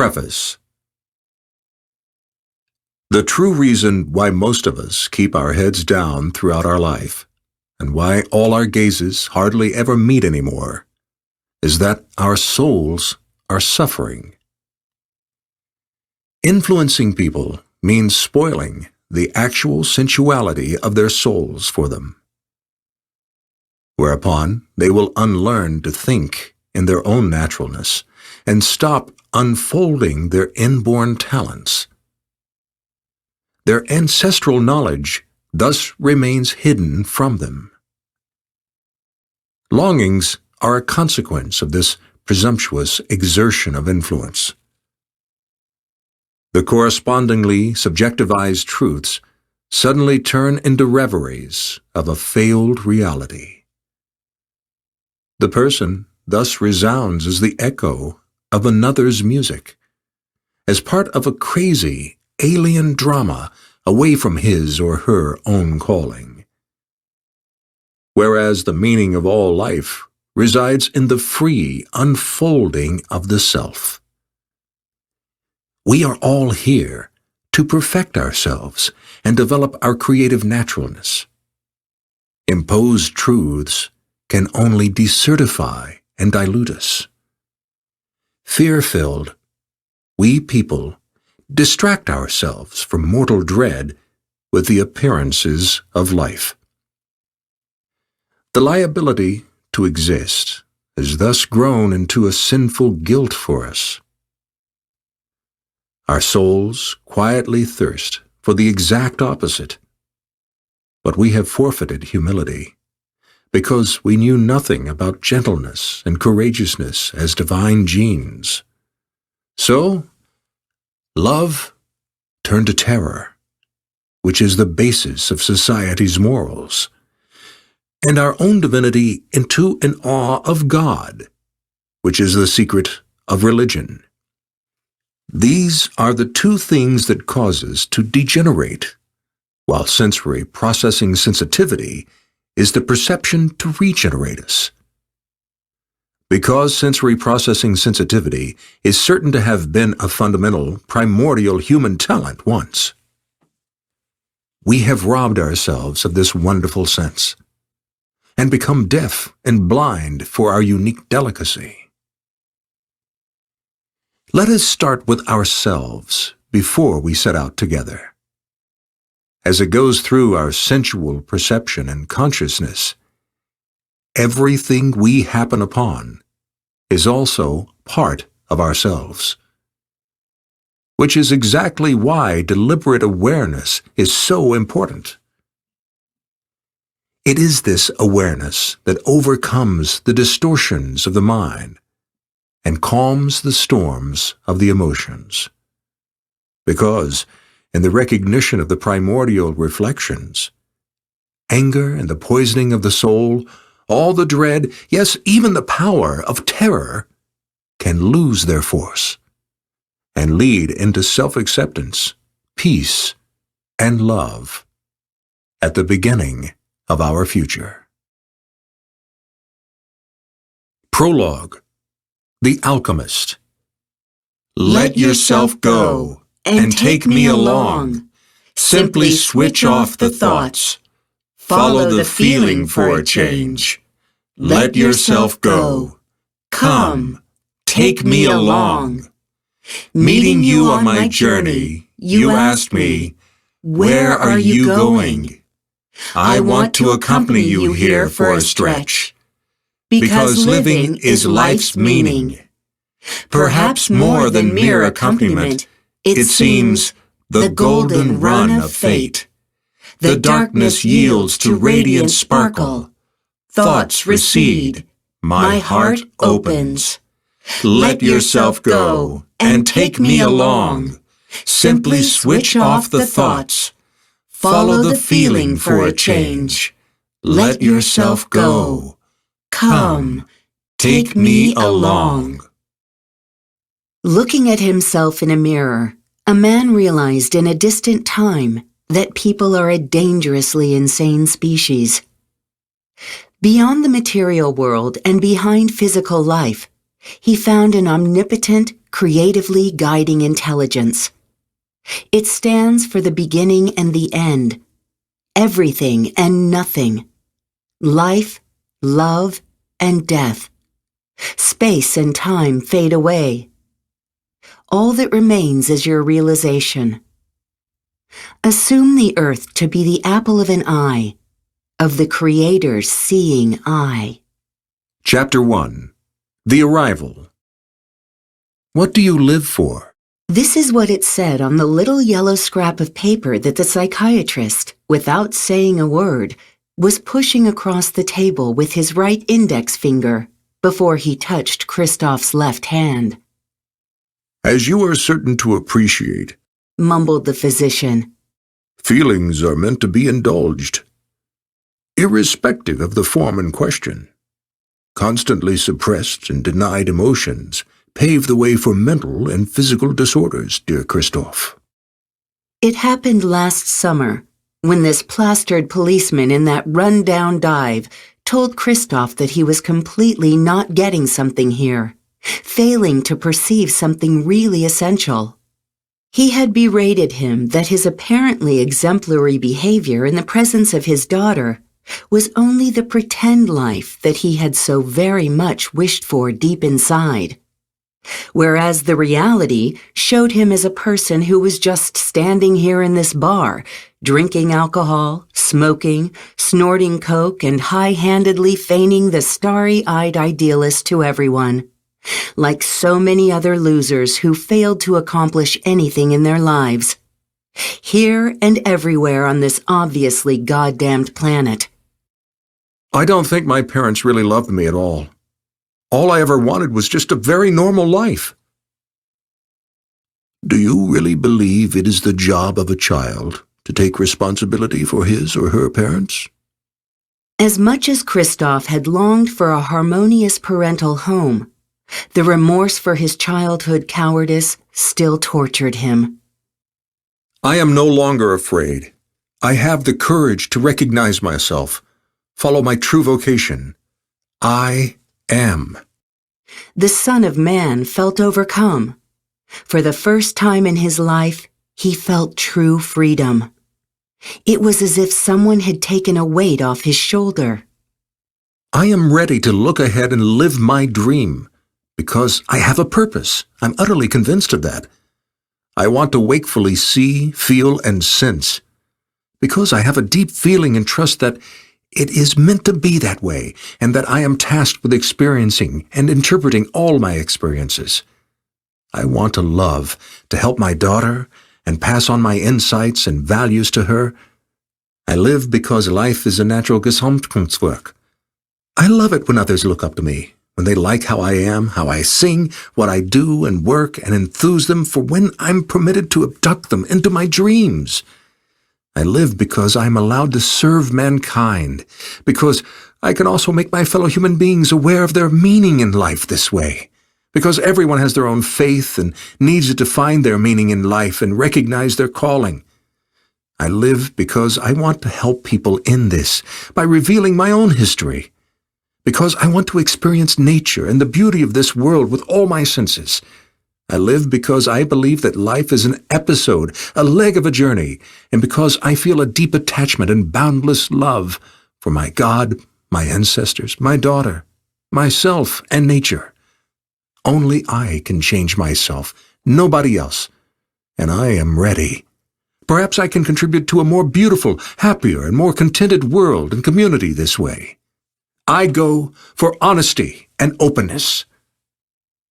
Preface. The true reason why most of us keep our heads down throughout our life, and why all our gazes hardly ever meet anymore, is that our souls are suffering. Influencing people means spoiling the actual sensuality of their souls for them, whereupon they will unlearn to think in their own naturalness and stop unfolding their inborn talents. Their ancestral knowledge thus remains hidden from them. Longings are a consequence of this presumptuous exertion of influence. The correspondingly subjectivized truths suddenly turn into reveries of a failed reality. The person thus resounds as the echo of another's music, as part of a crazy, alien drama away from his or her own calling. Whereas the meaning of all life resides in the free unfolding of the self. We are all here to perfect ourselves and develop our creative naturalness. Imposed truths can only decertify and dilute us. Fear-filled, we people distract ourselves from mortal dread with the appearances of life. The liability to exist has thus grown into a sinful guilt for us. Our souls quietly thirst for the exact opposite, but we have forfeited humility because we knew nothing about gentleness and courageousness as divine genes. So, love turned to terror, which is the basis of society's morals, and our own divinity into an awe of God, which is the secret of religion. These are the two things that cause us to degenerate, while sensory processing sensitivity is the perception to regenerate us. Because sensory processing sensitivity is certain to have been a fundamental, primordial human talent once, we have robbed ourselves of this wonderful sense and become deaf and blind for our unique delicacy. Let us start with ourselves before we set out together. As it goes through our sensual perception and consciousness, everything we happen upon is also part of ourselves, which is exactly why deliberate awareness is so important. It is this awareness that overcomes the distortions of the mind and calms the storms of the emotions. Because, in the recognition of the primordial reflections, anger and the poisoning of the soul, all the dread, yes, even the power of terror, can lose their force and lead into self-acceptance, peace, and love at the beginning of our future. Prologue. The Alchemist. Let yourself go and take me along. Simply switch off the thoughts. Follow the feeling for a change. Let yourself go. Come, take me along. Meeting you on my journey, you asked me, "Where are you going?" I want to accompany you here for a stretch, because living is life's meaning. Perhaps more than mere accompaniment, it seems the golden run of fate. The darkness yields to radiant sparkle. Thoughts recede. My heart opens. Let yourself go and take me along. Simply switch off the thoughts. Follow the feeling for a change. Let yourself go. Come, take me along. Looking at himself in a mirror, a man realized in a distant time that people are a dangerously insane species. Beyond the material world and behind physical life, he found an omnipotent, creatively guiding intelligence. It stands for the beginning and the end, everything and nothing, life, love, and death. Space and time fade away. All that remains is your realization. Assume the earth to be the apple of an eye, of the Creator's seeing eye. Chapter 1. The Arrival. What do you live for? This is what it said on the little yellow scrap of paper that the psychiatrist, without saying a word, was pushing across the table with his right index finger before he touched Christoph's left hand. As you are certain to appreciate, Mumbled the physician. feelings are meant to be indulged, irrespective of the form in question. Constantly suppressed and denied emotions pave the way for mental and physical disorders, dear Christoph. It happened last summer, when this plastered policeman in that run-down dive told Christoph that he was completely not getting something here, failing to perceive something really essential. He had berated him that his apparently exemplary behavior in the presence of his daughter was only the pretend life that he had so very much wished for deep inside, whereas the reality showed him as a person who was just standing here in this bar, drinking alcohol, smoking, snorting coke, and high-handedly feigning the starry-eyed idealist to everyone, like so many other losers who failed to accomplish anything in their lives, here and everywhere on this obviously goddamned planet. I don't think my parents really loved me at all. All I ever wanted was just a very normal life. Do you really believe it is the job of a child to take responsibility for his or her parents? As much as Christoph had longed for a harmonious parental home, the remorse for his childhood cowardice still tortured him. I am no longer afraid. I have the courage to recognize myself, follow my true vocation. I am. The Son of Man felt overcome. For the first time in his life, he felt true freedom. It was as if someone had taken a weight off his shoulder. I am ready to look ahead and live my dream, because I have a purpose. I'm utterly convinced of that. I want to wakefully see, feel, and sense, because I have a deep feeling and trust that it is meant to be that way, and that I am tasked with experiencing and interpreting all my experiences. I want to love, to help my daughter, and pass on my insights and values to her. I live because life is a natural Gesamtkunstwerk. I love it when others look up to me, when they like how I am, how I sing, what I do and work, and enthuse them for when I'm permitted to abduct them into my dreams. I live because I am allowed to serve mankind, because I can also make my fellow human beings aware of their meaning in life this way, because everyone has their own faith and needs to find their meaning in life and recognize their calling. I live because I want to help people in this by revealing my own history, because I want to experience nature and the beauty of this world with all my senses. I live because I believe that life is an episode, a leg of a journey, and because I feel a deep attachment and boundless love for my God, my ancestors, my daughter, myself, and nature. Only I can change myself, nobody else, and I am ready. Perhaps I can contribute to a more beautiful, happier, and more contented world and community this way. I go for honesty and openness.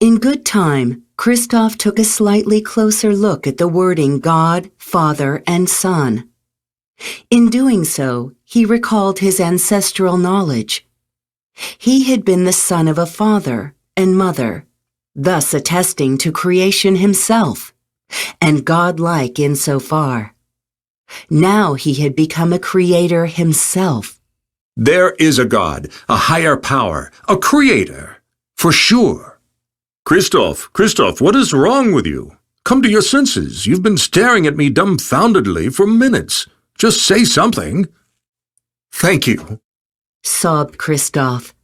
In good time, Christoph took a slightly closer look at the wording God, Father, and Son. In doing so, he recalled his ancestral knowledge. He had been the son of a father and mother, thus attesting to creation himself, and godlike insofar. Now he had become a creator himself. There is a God, a higher power, a creator, for sure. Christoph, what is wrong with you? Come to your senses. You've been staring at me dumbfoundedly for minutes. Just say something. Thank you, Sobbed Christoph.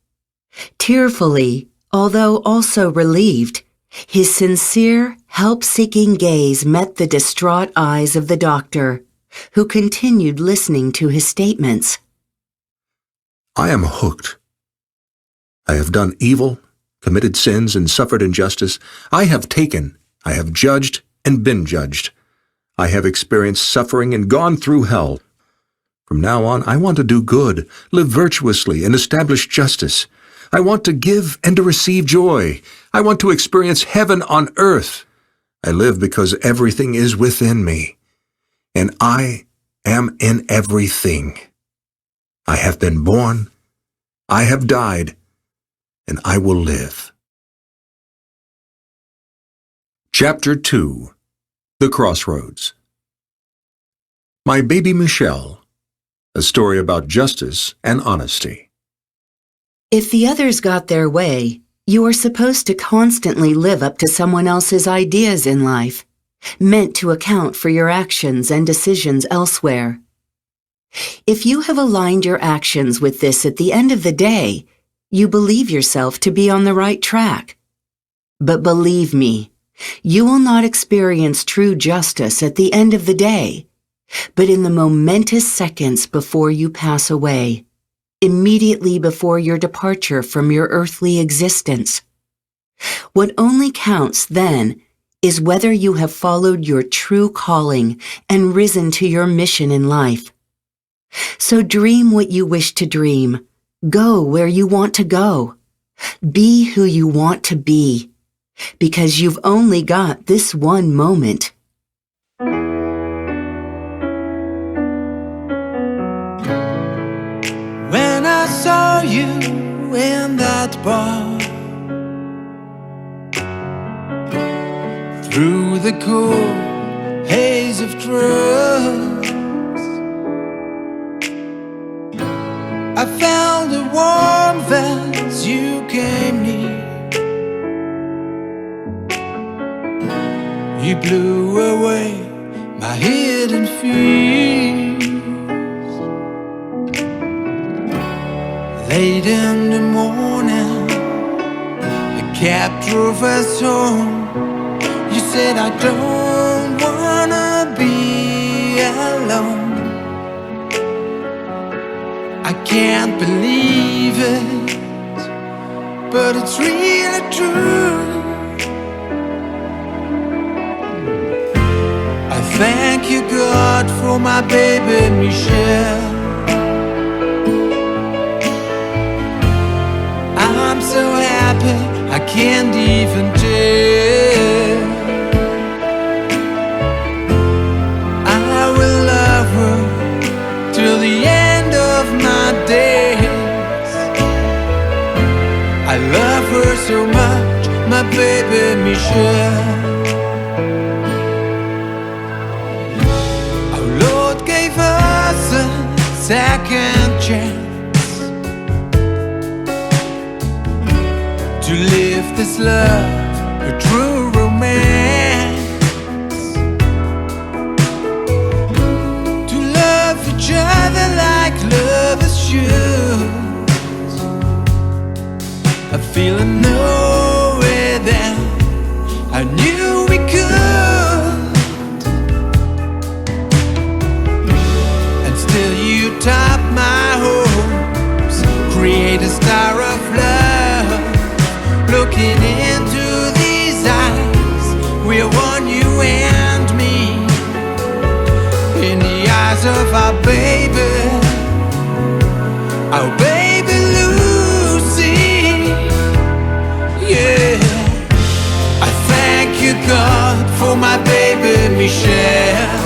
Tearfully, Although also relieved, his sincere, help-seeking gaze met the distraught eyes of the doctor, who continued listening to his statements. I am hooked. I have done evil, committed sins, and suffered injustice. I have taken, I have judged, and been judged. I have experienced suffering and gone through hell. From now on, I want to do good, live virtuously, and establish justice. I want to give and to receive joy. I want to experience heaven on earth. I live because everything is within me, and I am in everything. I have been born, I have died, and I will live. Chapter 2. The Crossroads. My Baby Michelle, a story about justice and honesty. If the others got their way, you are supposed to constantly live up to someone else's ideas in life, meant to account for your actions and decisions elsewhere. If you have aligned your actions with this at the end of the day, you believe yourself to be on the right track. But believe me, you will not experience true justice at the end of the day, but in the momentous seconds before you pass away, immediately before your departure from your earthly existence. What only counts then is whether you have followed your true calling and risen to your mission in life. So dream what you wish to dream. Go where you want to go. Be who you want to be, because you've only got this one moment. When I saw you in that bar, through the cool haze of drugs, I found a warmth as you came near. You blew away my hidden fears. Late in the morning, the cab drove us home. You said, I don't wanna be alone. I can't believe it, but it's really true. I thank you, God, for my baby Michelle. I'm so happy, I can't even tell. I will love her till the end of my days. I love her so much, my baby Michelle. Our Lord gave us a second chance to live this love, a true romance, to love each other like lovers should. I feel I know it then, I knew we could, and still you top my hopes, create a star of love. Looking into these eyes, we're one, you and me. In the eyes of our baby Lucy. Yeah, I thank you, God, for my baby Michelle.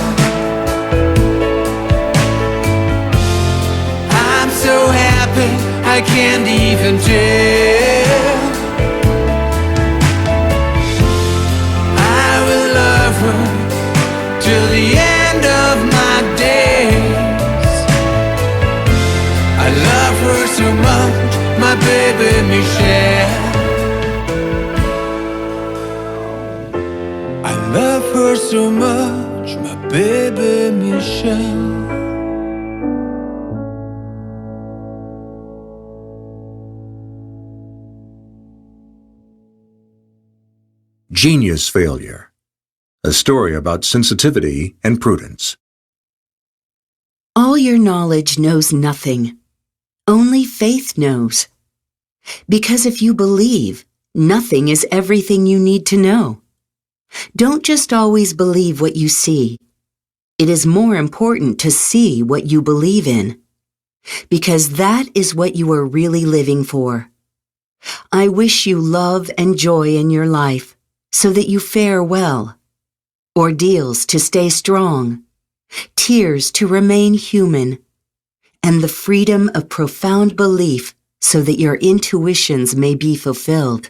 I'm so happy, I can't even tell. Till the end of my days, I love her so much, my baby Michelle. I love her so much, my baby Michelle. Genius Failure, a story about sensitivity and prudence. All your knowledge knows nothing. Only faith knows. Because if you believe, nothing is everything you need to know. Don't just always believe what you see. It is more important to see what you believe in, because that is what you are really living for. I wish you love and joy in your life so that you fare well, ordeals to stay strong, tears to remain human, and the freedom of profound belief so that your intuitions may be fulfilled.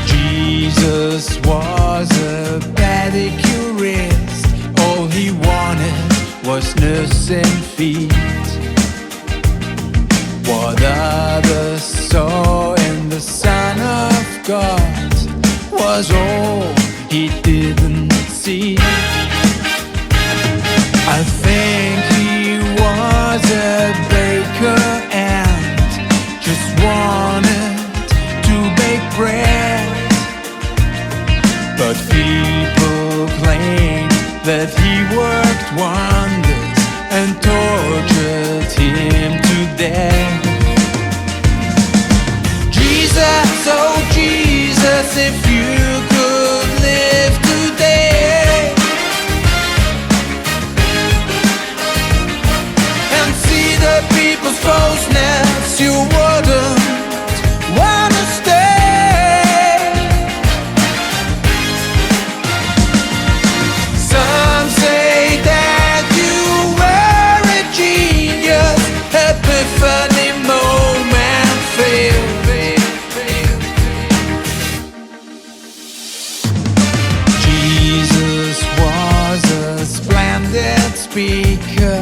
Jesus was a pedicurist. All he wanted was nursing feet. What others saw in the Son of God was all he didn't see. I think he was a baker and just wanted to bake bread. But people claim that he worked wonders and tortured him to death. Jesus, oh Jesus, if you could live today and see the people's closeness, you wouldn't wanna stay. Some say that you were a genius, epiphany moment failed. Jesus was a splendid speaker,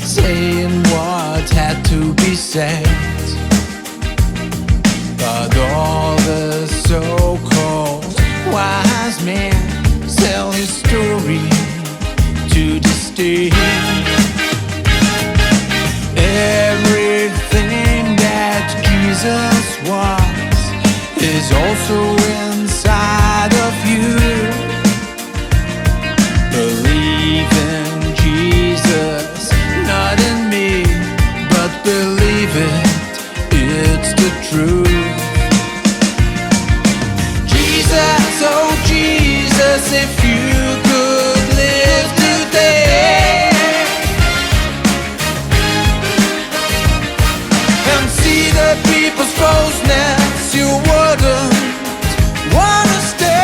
saying what had to be said. But all the so-called wise men sell his story to the state. Everything that Jesus was is also inside of you. Believe in Jesus, not in me, but believe it, it's the truth. Jesus, oh Jesus, if you could live today and see the people's closeness, you wouldn't wanna stay.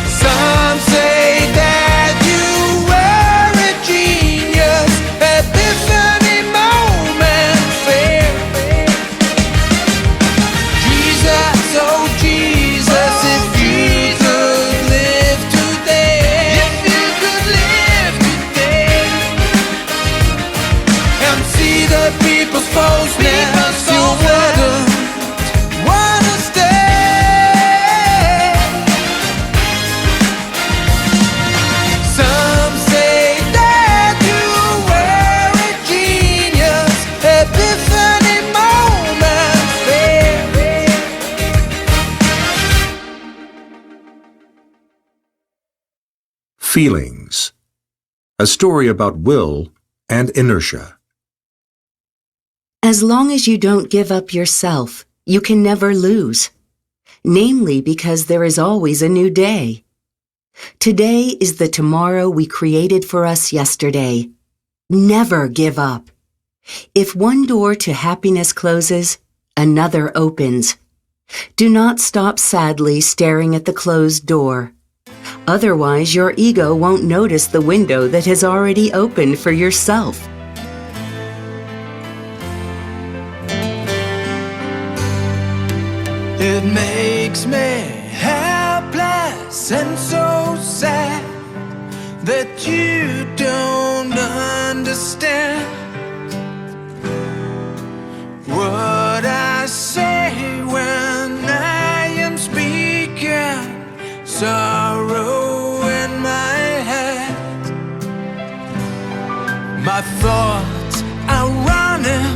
Some say that you were a genius, epiphany moment failed. Jesus, oh Jesus, if you could live today, if you could live today and see the people's closeness, you wouldn't wanna stay. Some say that you were a genius, epiphany moment failed. Feelings, a story about will and inertia. As long as you don't give up yourself, you can never lose. Namely, because there is always a new day. Today is the tomorrow we created for us yesterday. Never give up. If one door to happiness closes, another opens. Do not stop sadly staring at the closed door. Otherwise, your ego won't notice the window that has already opened for yourself. It makes me helpless and so sad that you don't understand what I say when I am speaking. sorrow in my head. My thoughts are running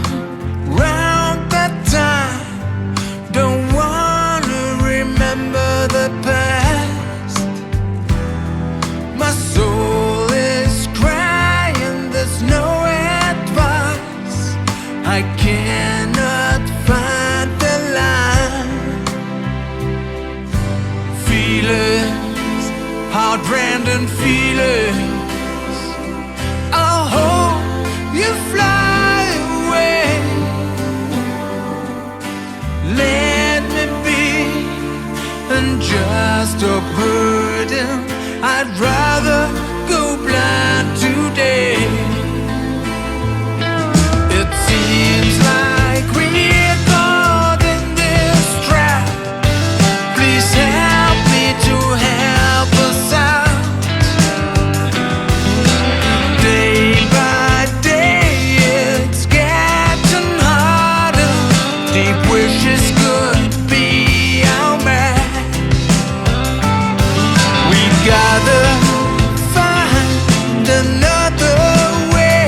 round that time. Don't wanna remember the past. My soul is crying, there's no advice. I cannot find the line. Feelings, heart-rending feelings. I hope you fly away. Let me be, and just a burden. I'd rather go blind today. It seems like we're caught in this trap. Please help me to help us out. Day by day it's getting harder. Deep wishes could be our match. We gotta find another way,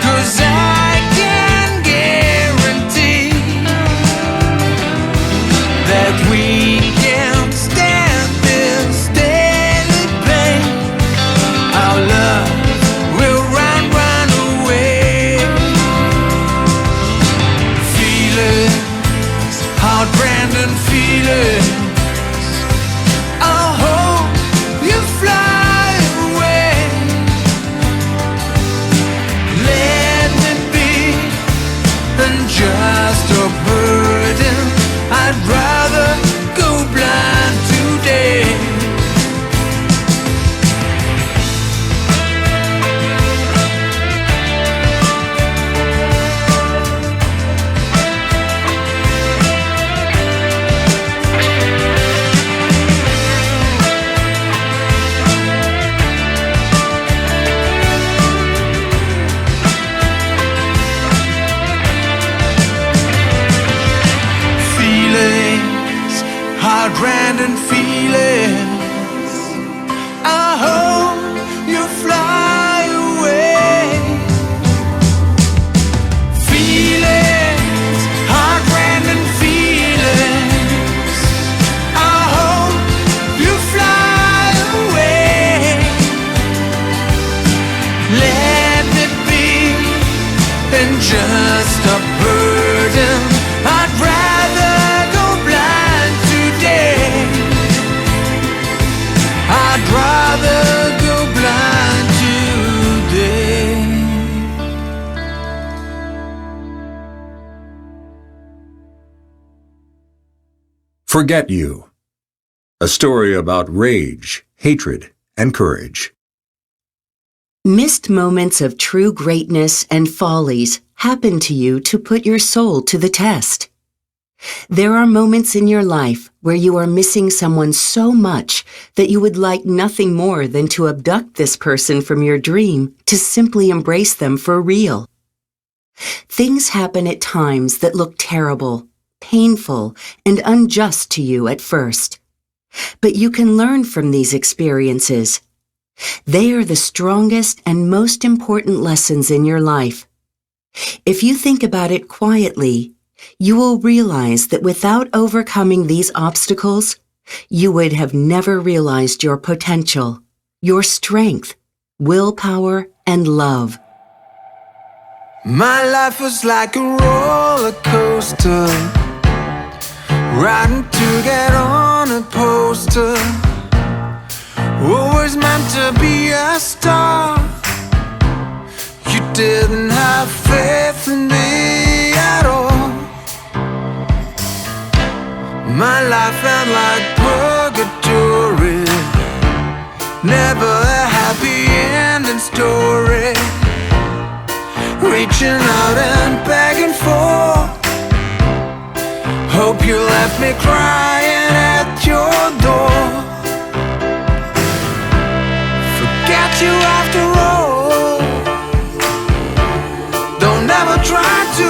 'cause I can guarantee that we can't stand this daily pain. Our love will run away. Feelings, heart-rending feelings. I hope you fly away. Let me be, and just a burden. I'd rather go blind today. Feelings, heart-rending feelings. I hope you fly away. Feelings, heart-rending feelings. I hope you fly away. Let me be, and just a burden. I'd rather go blind today. I'd rather go blind today. Forget You. A story about rage, hatred, and courage. Missed moments of true greatness and follies happen to you to put your soul to the test. There are moments in your life where you are missing someone so much that you would like nothing more than to abduct this person from your dream to simply embrace them for real. Things happen at times that look terrible, painful, and unjust to you at first. But you can learn from these experiences. They are the strongest and most important lessons in your life. If you think about it quietly, you will realize that without overcoming these obstacles, you would have never realized your potential, your strength, willpower, and love. My life was like a roller coaster, riding to get on a poster. Always meant to be a star. You didn't have faith in me at all. My life felt like purgatory, never a happy ending story. Reaching out and begging for hope. You left me crying at your door. Forget you after all. Don't ever try to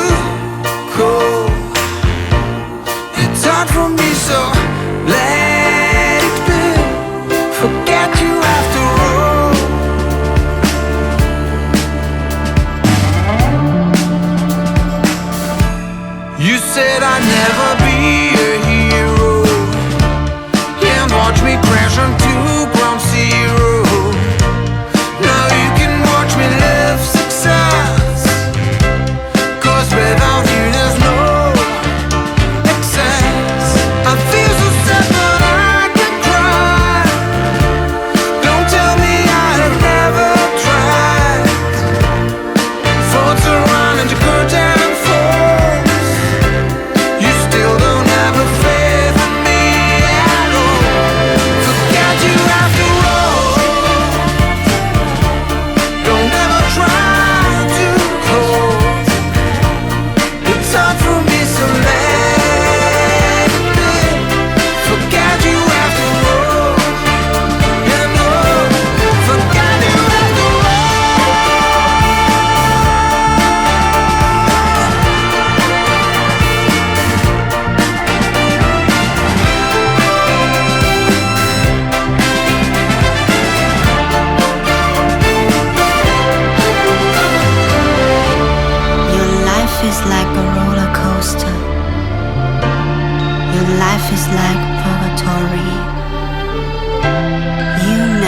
call. It's hard for me, so let it be.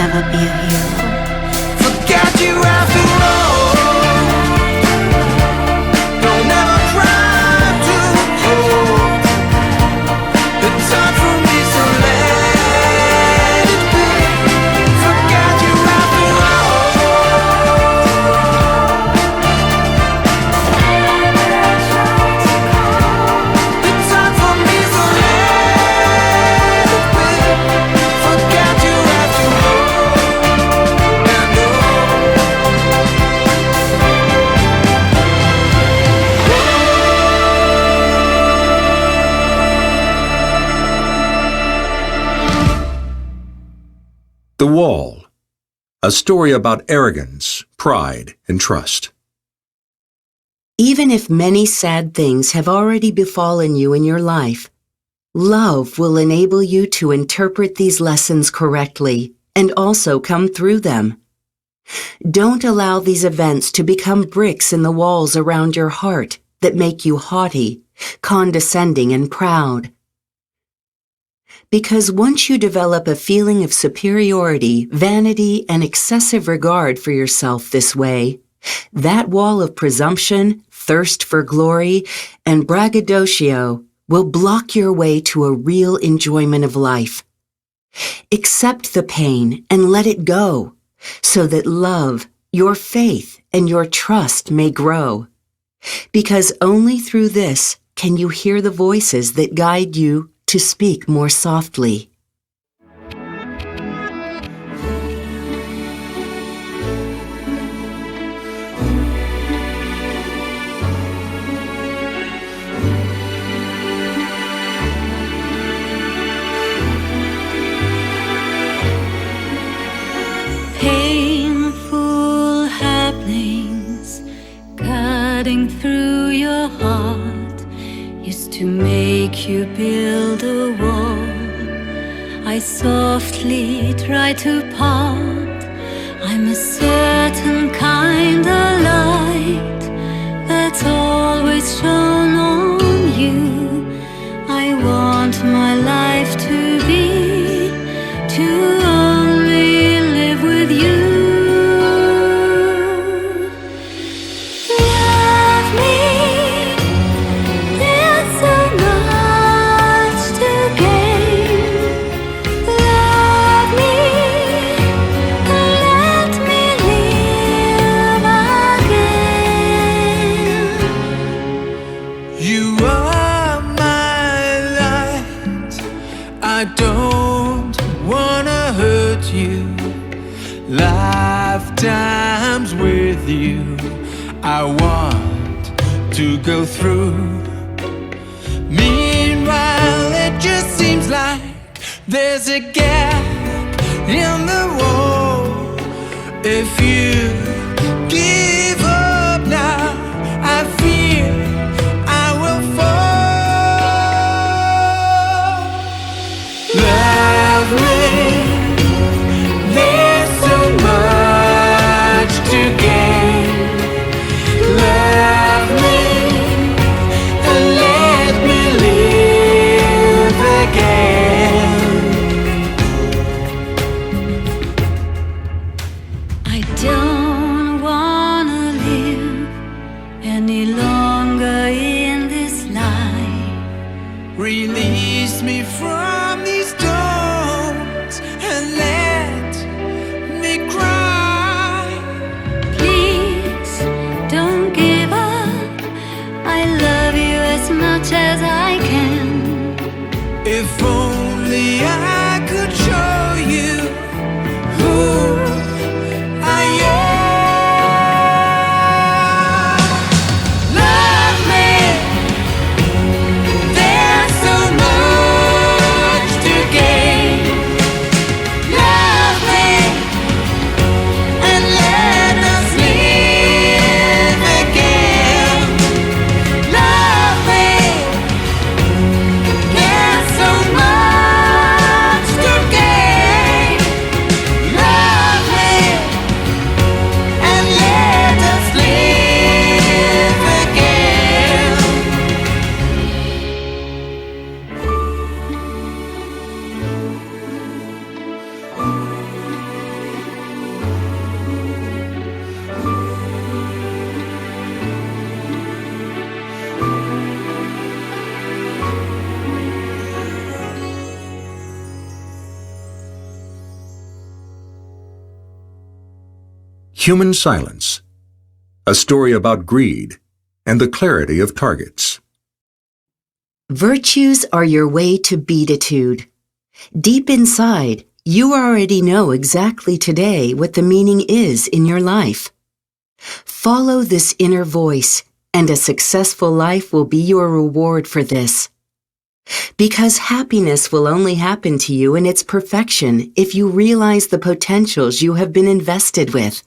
never be a hero. Forget you after all. Don't ever try to hold the time for me, so let it be. Forget you after all. The time for me, so let it be. Forget you after all. And The Wall, a story about arrogance, pride, and trust. Even if many sad things have already befallen you in your life, love will enable you to interpret these lessons correctly and also come through them. Don't allow these events to become bricks in the walls around your heart that make you haughty, condescending, and proud. Because once you develop a feeling of superiority, vanity, and excessive regard for yourself this way, that wall of presumption, thirst for glory, and braggadocio will block your way to a real enjoyment of life. Accept the pain and let it go, so that love, your faith, and your trust may grow. Because only through this can you hear the voices that guide you to speak more softly. Painful happenings cutting through your heart used to make you build a wall. I softly try to part. I'm a certain kind of light that's always shone on you. I want my life to be to only live with you. Love me. There's so much to gain. Love me. Let me live again. you are my light. I don't wanna hurt you. Lifetimes with you, I want to go through. Meanwhile, it just seems like there's a gap in the wall. If you give up now, I fear I will fall. Love me. There's so much to gain. Love me and let me live again. I don't wanna live any longer in this life. Release me from these stones and let me cry. Please don't give up. I love you as much as I can. If only I could show you who I am. Love me. There's so much to gain. Love me and let us live again. Love me. There's so much human silence, a story about greed and the clarity of targets. Virtues are your way to beatitude. Deep inside, you already know exactly today what the meaning is in your life. Follow this inner voice, and a successful life will be your reward for this. Because happiness will only happen to you in its perfection if you realize the potentials you have been invested with.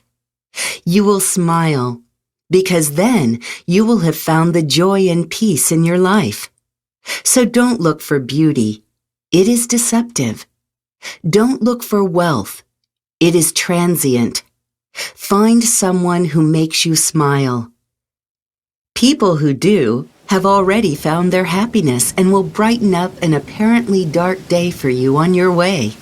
You will smile, because then you will have found the joy and peace in your life. So don't look for beauty. It is deceptive. Don't look for wealth. It is transient. Find someone who makes you smile. People who do have already found their happiness and will brighten up an apparently dark day for you on your way.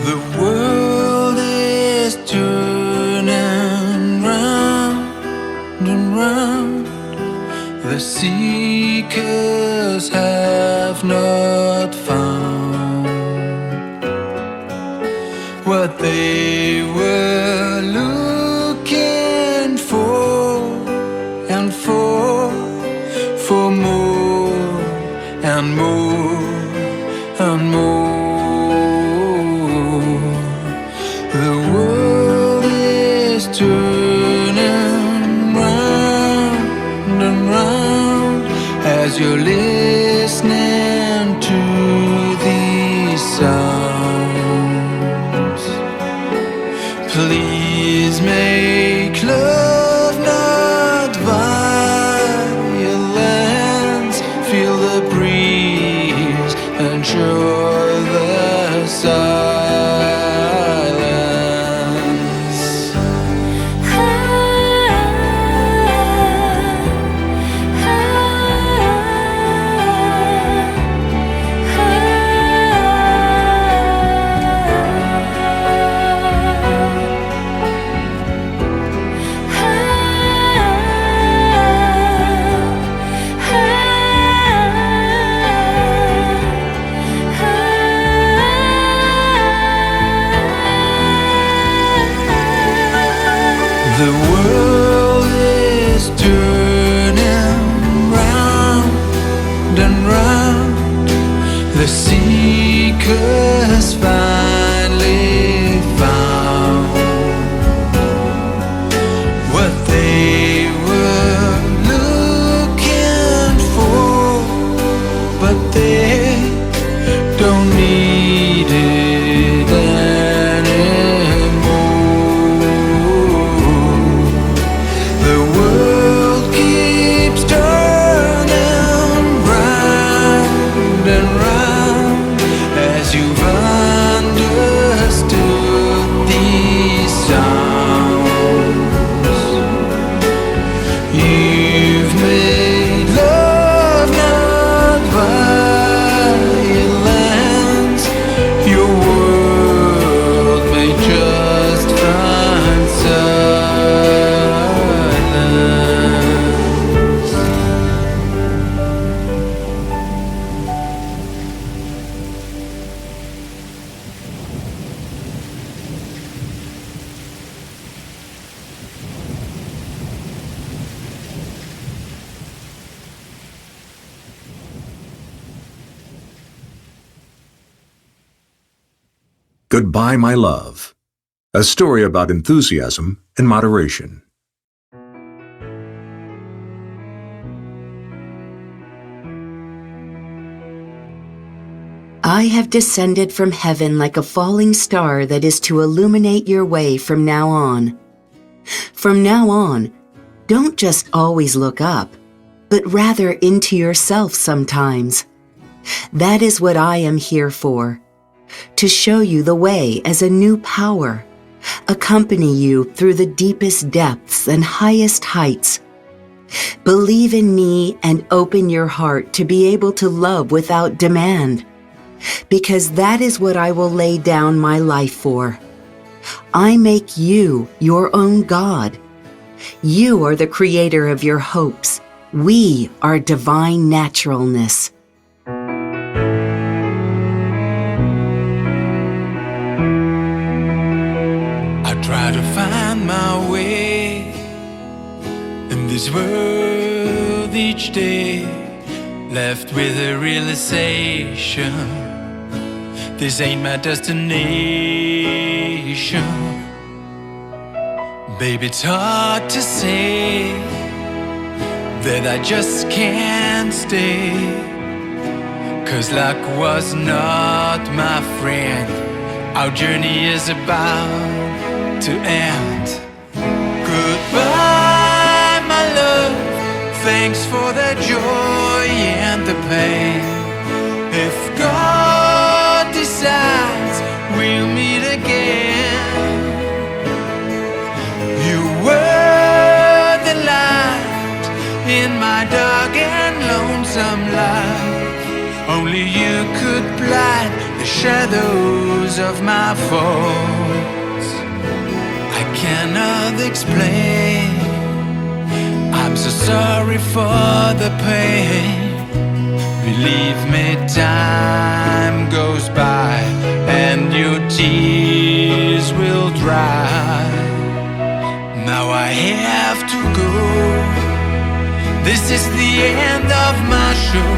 The world is turning round and round. The seekers have not found what they were looking for, and for more and more and more. The world is turning round and round as you're listening to these sounds. Please make love, not violence. Feel the breeze, enjoy the silence. The world is turning round and round. The seekers finally found what they were looking for, but they don't need it anymore. The world keeps turning round and round as you've understood these sounds. You've made love, not violence. Your world may just find silence. Goodbye, My Love, a story about enthusiasm and moderation. I have descended from heaven like a falling star that is to illuminate your way from now on. From now on, don't just always look up, but rather into yourself sometimes. That is what I am here for, to show you the way as a new power, accompany you through the deepest depths and highest heights. Believe in me and open your heart to be able to love without demand, because that is what I will lay down my life for. I make you your own God. You are the creator of your hopes. We are divine naturalness. I try to find my way in this world each day, left with a realization this ain't my destination. Baby, it's hard to say that I just can't stay, 'cause luck was not my friend. Our journey is about to end. Goodbye, my love. Thanks for the joy and the pain. If God decides we'll meet again, you were the light in my dark and lonesome life. Only you could blind the shadows of my faults. I cannot explain. I'm so sorry for the pain. Believe me, time goes by and your tears will dry. Now I have to go. This is the end of my show,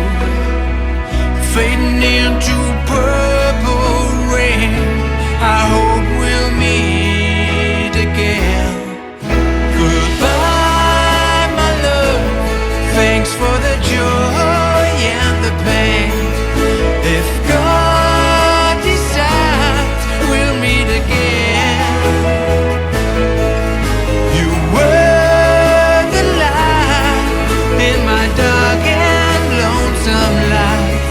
fading into purple rain. I hope we'll meet again. Goodbye, my love. Thanks for the joy and the pain. If God decides we'll meet again, you were the light in my dark and lonesome life.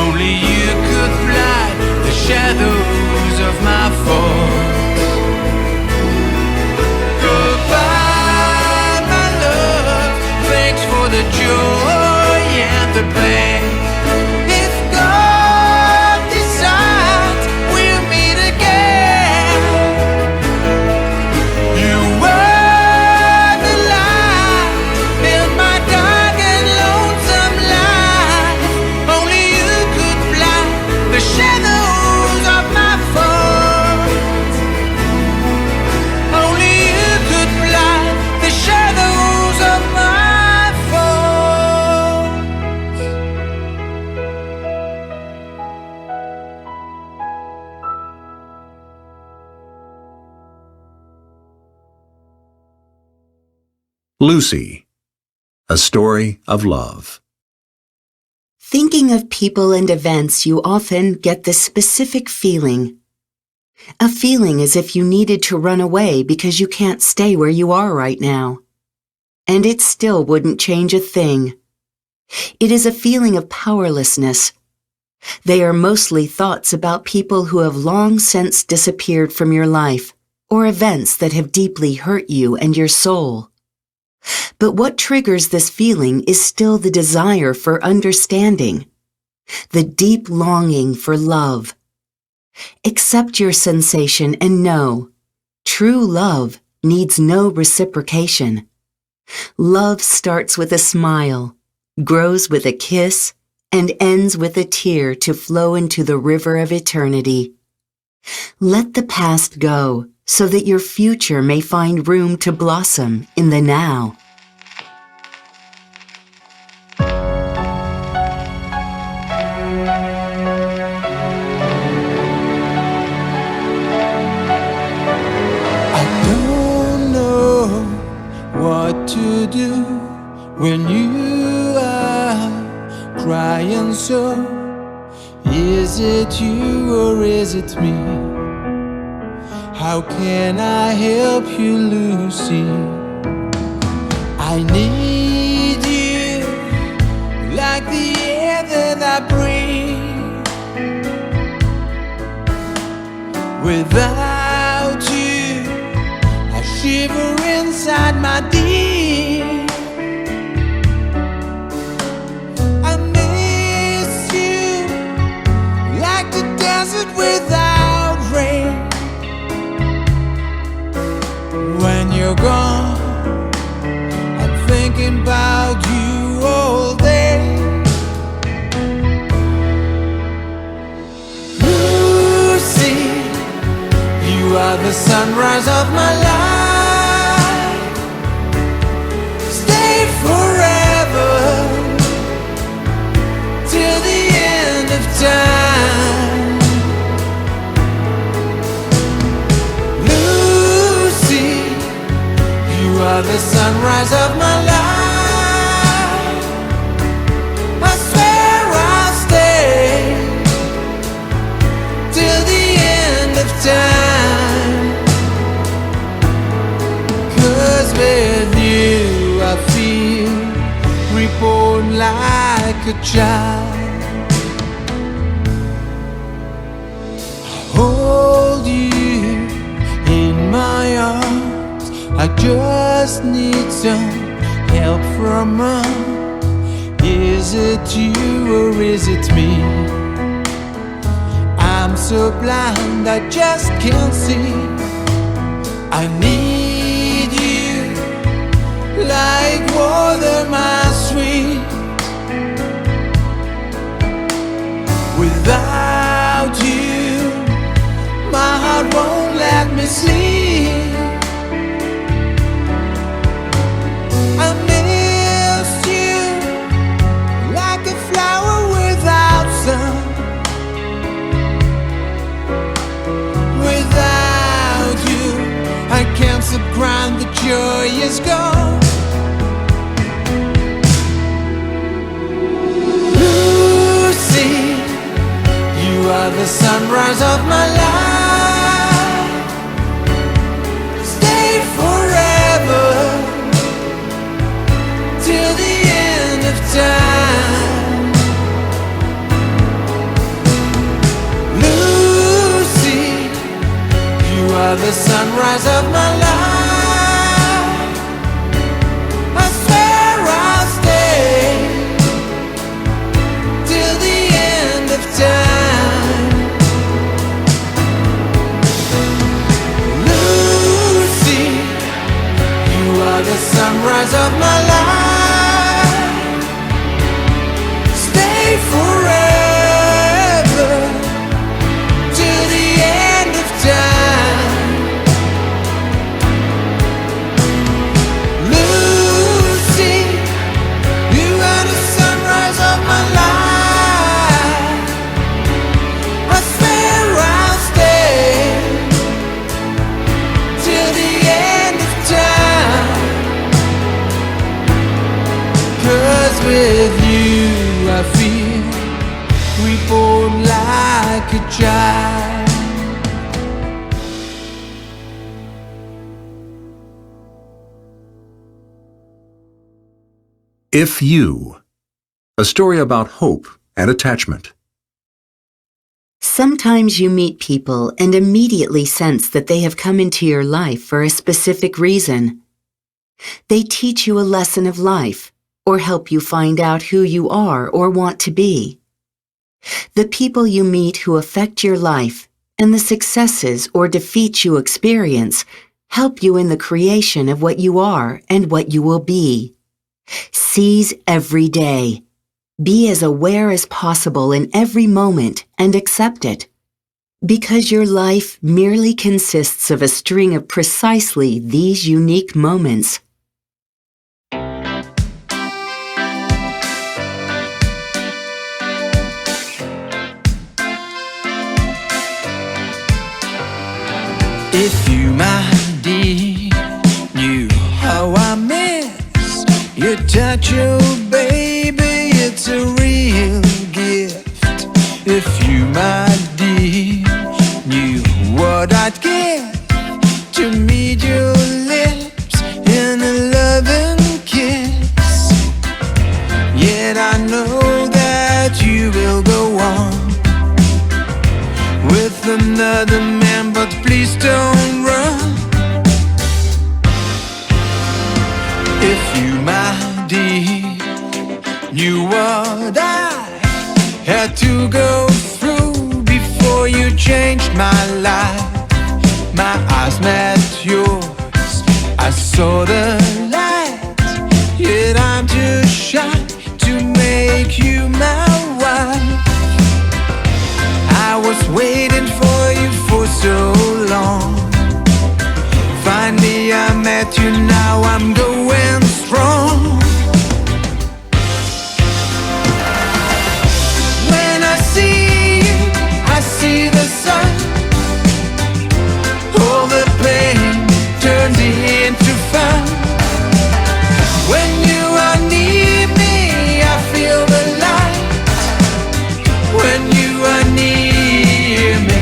Only you could blind the shadows of my faults. Goodbye, my love. Thanks for the joy and the pain. If God decides we'll meet again, you were the light in my dark and lonesome life. Only you could blind the shadows of my faults. Only you could blind the shadows of my faults. Lucy, a story of love. Thinking of people and events, you often get this specific feeling. A feeling as if you needed to run away because you can't stay where you are right now. And it still wouldn't change a thing. It is a feeling of powerlessness. They are mostly thoughts about people who have long since disappeared from your life, or events that have deeply hurt you and your soul. But what triggers this feeling is still the desire for understanding, the deep longing for love. Accept your sensation and know, true love needs no reciprocation. Love starts with a smile, grows with a kiss, and ends with a tear to flow into the river of eternity. Let the past go, so that your future may find room to blossom in the now. I don't know what to do when you are crying so. Is it you or is it me? How can I help you, Lucy? I need you like the air that I breathe. Without you, I shiver inside my deep. I miss you like the desert without rain. you're gone, I'm thinking about you all day. Lucy, you are the sunrise of my life. Stay forever till the end of time. Lucy, you are the sunrise of my life. I swear I'll stay till the end of time. 'Cause with you I feel reborn like a child. I hold you in my arms. I just need some help from mom. Is it you or is it me? I'm so blind I just can't see. I need you like water, my sweet. Without you, my heart won't let me sleep. I miss you like a flower without sun. Without you, I can't subgrime, the joy is gone. Lucy, you are the sunrise of my life. Stay forever till the end of time. Lucy, you are the sunrise of my life. I swear I'll stay till the end of time. Lucy, you are the sunrise of my life. Stay forever till the end of time. Lucy, you are the sunrise of my life. I swear I'll stay till the end of time. 'Cause with you I feel reborn like a child. If You, a story about hope and attachment. Sometimes you meet people and immediately sense that they have come into your life for a specific reason. They teach you a lesson of life or help you find out who you are or want to be. The people you meet who affect your life and the successes or defeats you experience help you in the creation of what you are and what you will be. Seize every day. Be as aware as possible in every moment and accept it. Because your life merely consists of a string of precisely these unique moments. If you, my dear, knew how I miss your touch, oh baby, it's a real gift. If you, my dear, knew what I'd give to meet your lips in a loving kiss. Yet I know that you will go on with another man, but please don't run. If you, my dear, knew what I had to go through before you changed my life. My eyes met yours, I saw the light, yet I'm too shy to make you my wife. I was waiting for you for so long. Finally I met you, now I'm going strong. When I see you, I see the sun. All the pain turns into fun. When you are near me, I feel the light. When you are near me,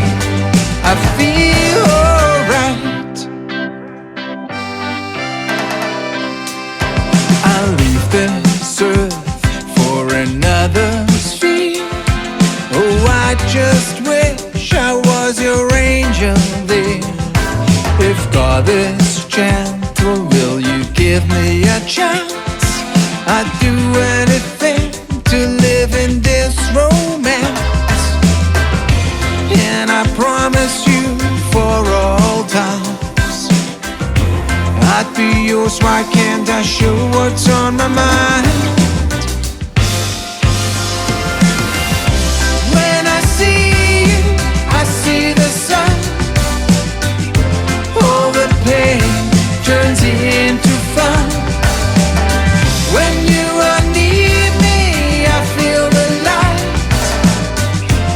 I feel alright. I'll leave this earth for another sphere. Oh, I just wish I was your angel there. If God is gentle, will you give me a chance? I'd do anything to live in this romance. And I promise you for all times, I'd be yours, why can't I show what's on my mind? When I see you, I see the sun. All the pain turns into fun. When you are near me, I feel the light.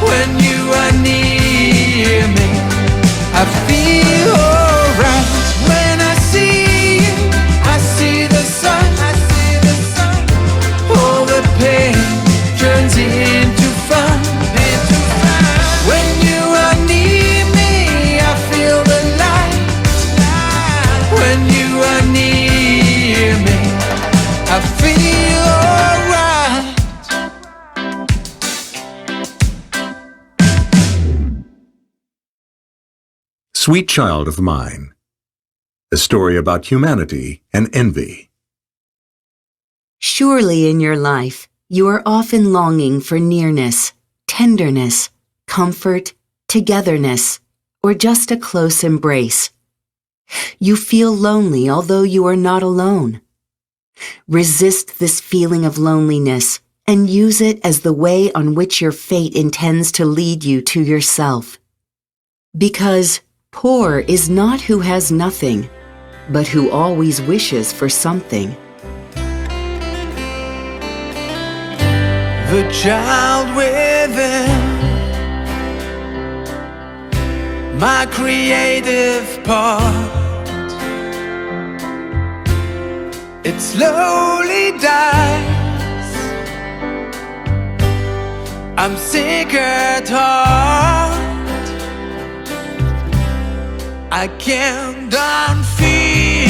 When you are near me, I feel alright. When I see you, I see the sun. All the pain turns into fun. When you are near me, I feel the light. When you are near me, I feel alright. Sweet Child of Mine, a story about humanity and envy. Surely in your life, you are often longing for nearness, tenderness, comfort, togetherness, or just a close embrace. You feel lonely although you are not alone. Resist this feeling of loneliness and use it as the way on which your fate intends to lead you to yourself. Because poor is not who has nothing, but who always wishes for something. The child within, my creative part, it slowly dies. I'm sick at heart, I can't unfeel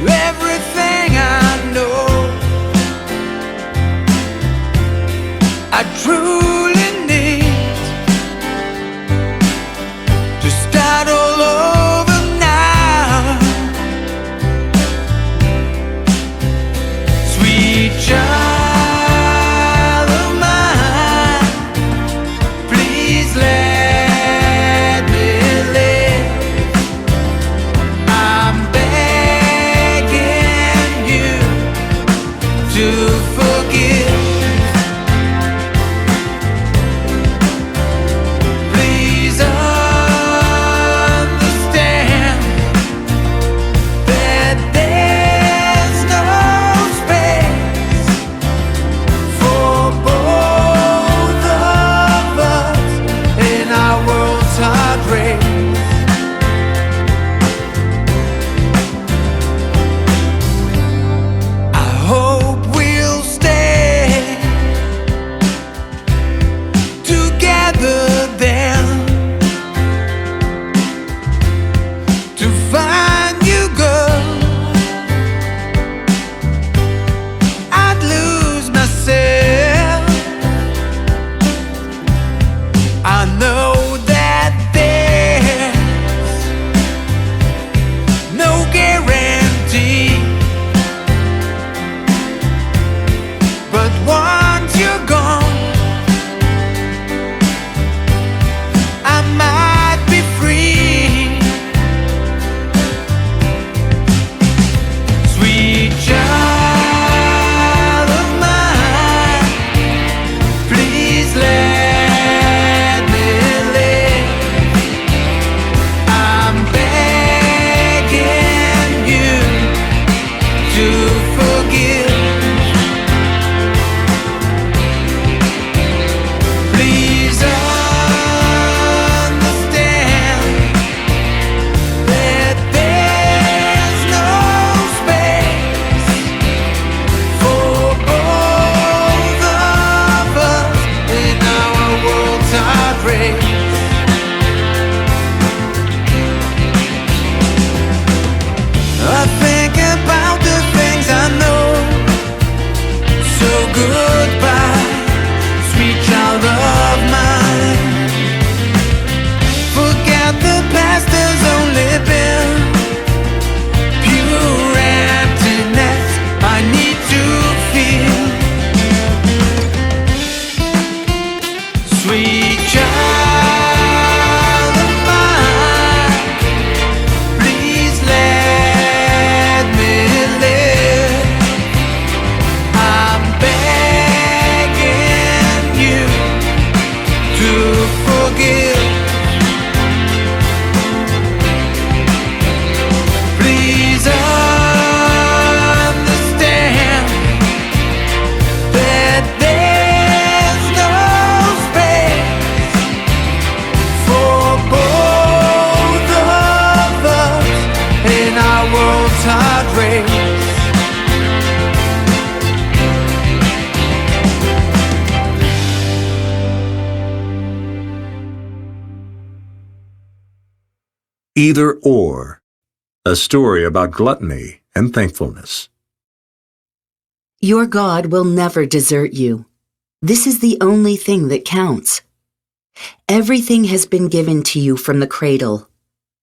everything I know. I truly need to start all over now. Sweet child of mine, please let me live. I'm begging you to forgive. Either or. A story about gluttony and thankfulness. Your God will never desert you. This is the only thing that counts. Everything has been given to you from the cradle,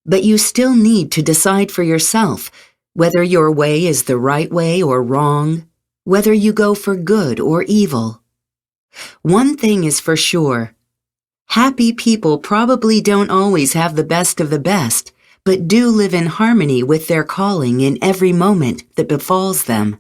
but you still need to decide for yourself whether your way is the right way or wrong, whether you go for good or evil. One thing is for sure. Happy people probably don't always have the best of the best, but do live in harmony with their calling in every moment that befalls them.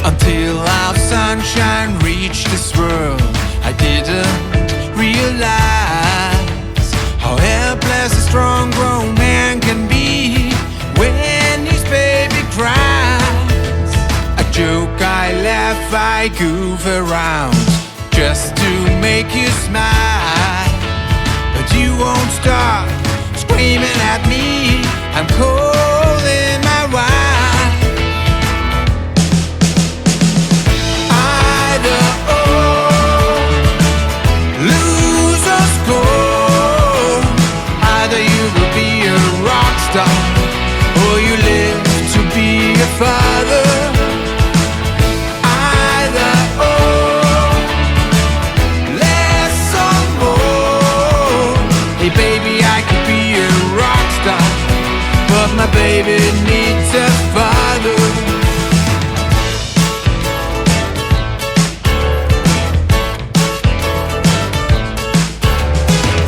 Until our sunshine reached this world, I didn't realize how helpless a strong grown man can be when his baby cries. I joke, I laugh, I goof around just to make you smile, but you won't stop screaming at me. I'm calling my wife. Or you live to be a father. Either or, less or more. Hey baby, I could be a rock star, but my baby needs a father.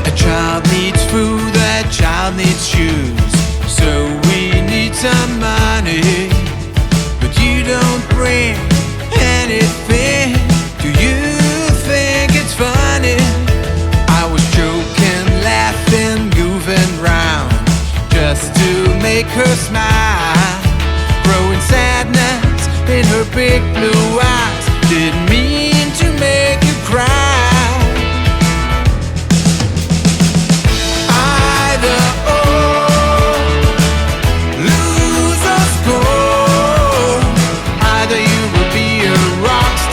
A child needs food, a child needs shoes. So we need some money, but you don't bring anything. Do you think it's funny? I was joking, laughing, goofing round just to make her smile. Growing sadness in her big blue eyes. Didn't mean to make you cry.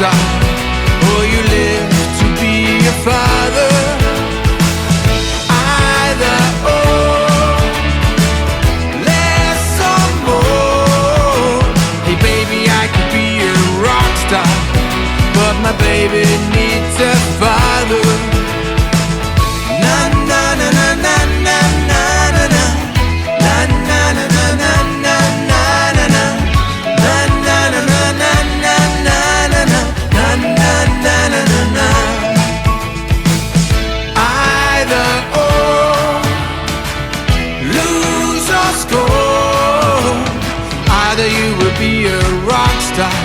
Or you live to be a father. Either or, less or more. Hey baby, I could be a rock star, but my baby needs a father. Na na na na na na na na na na na na na na. Be a rock star,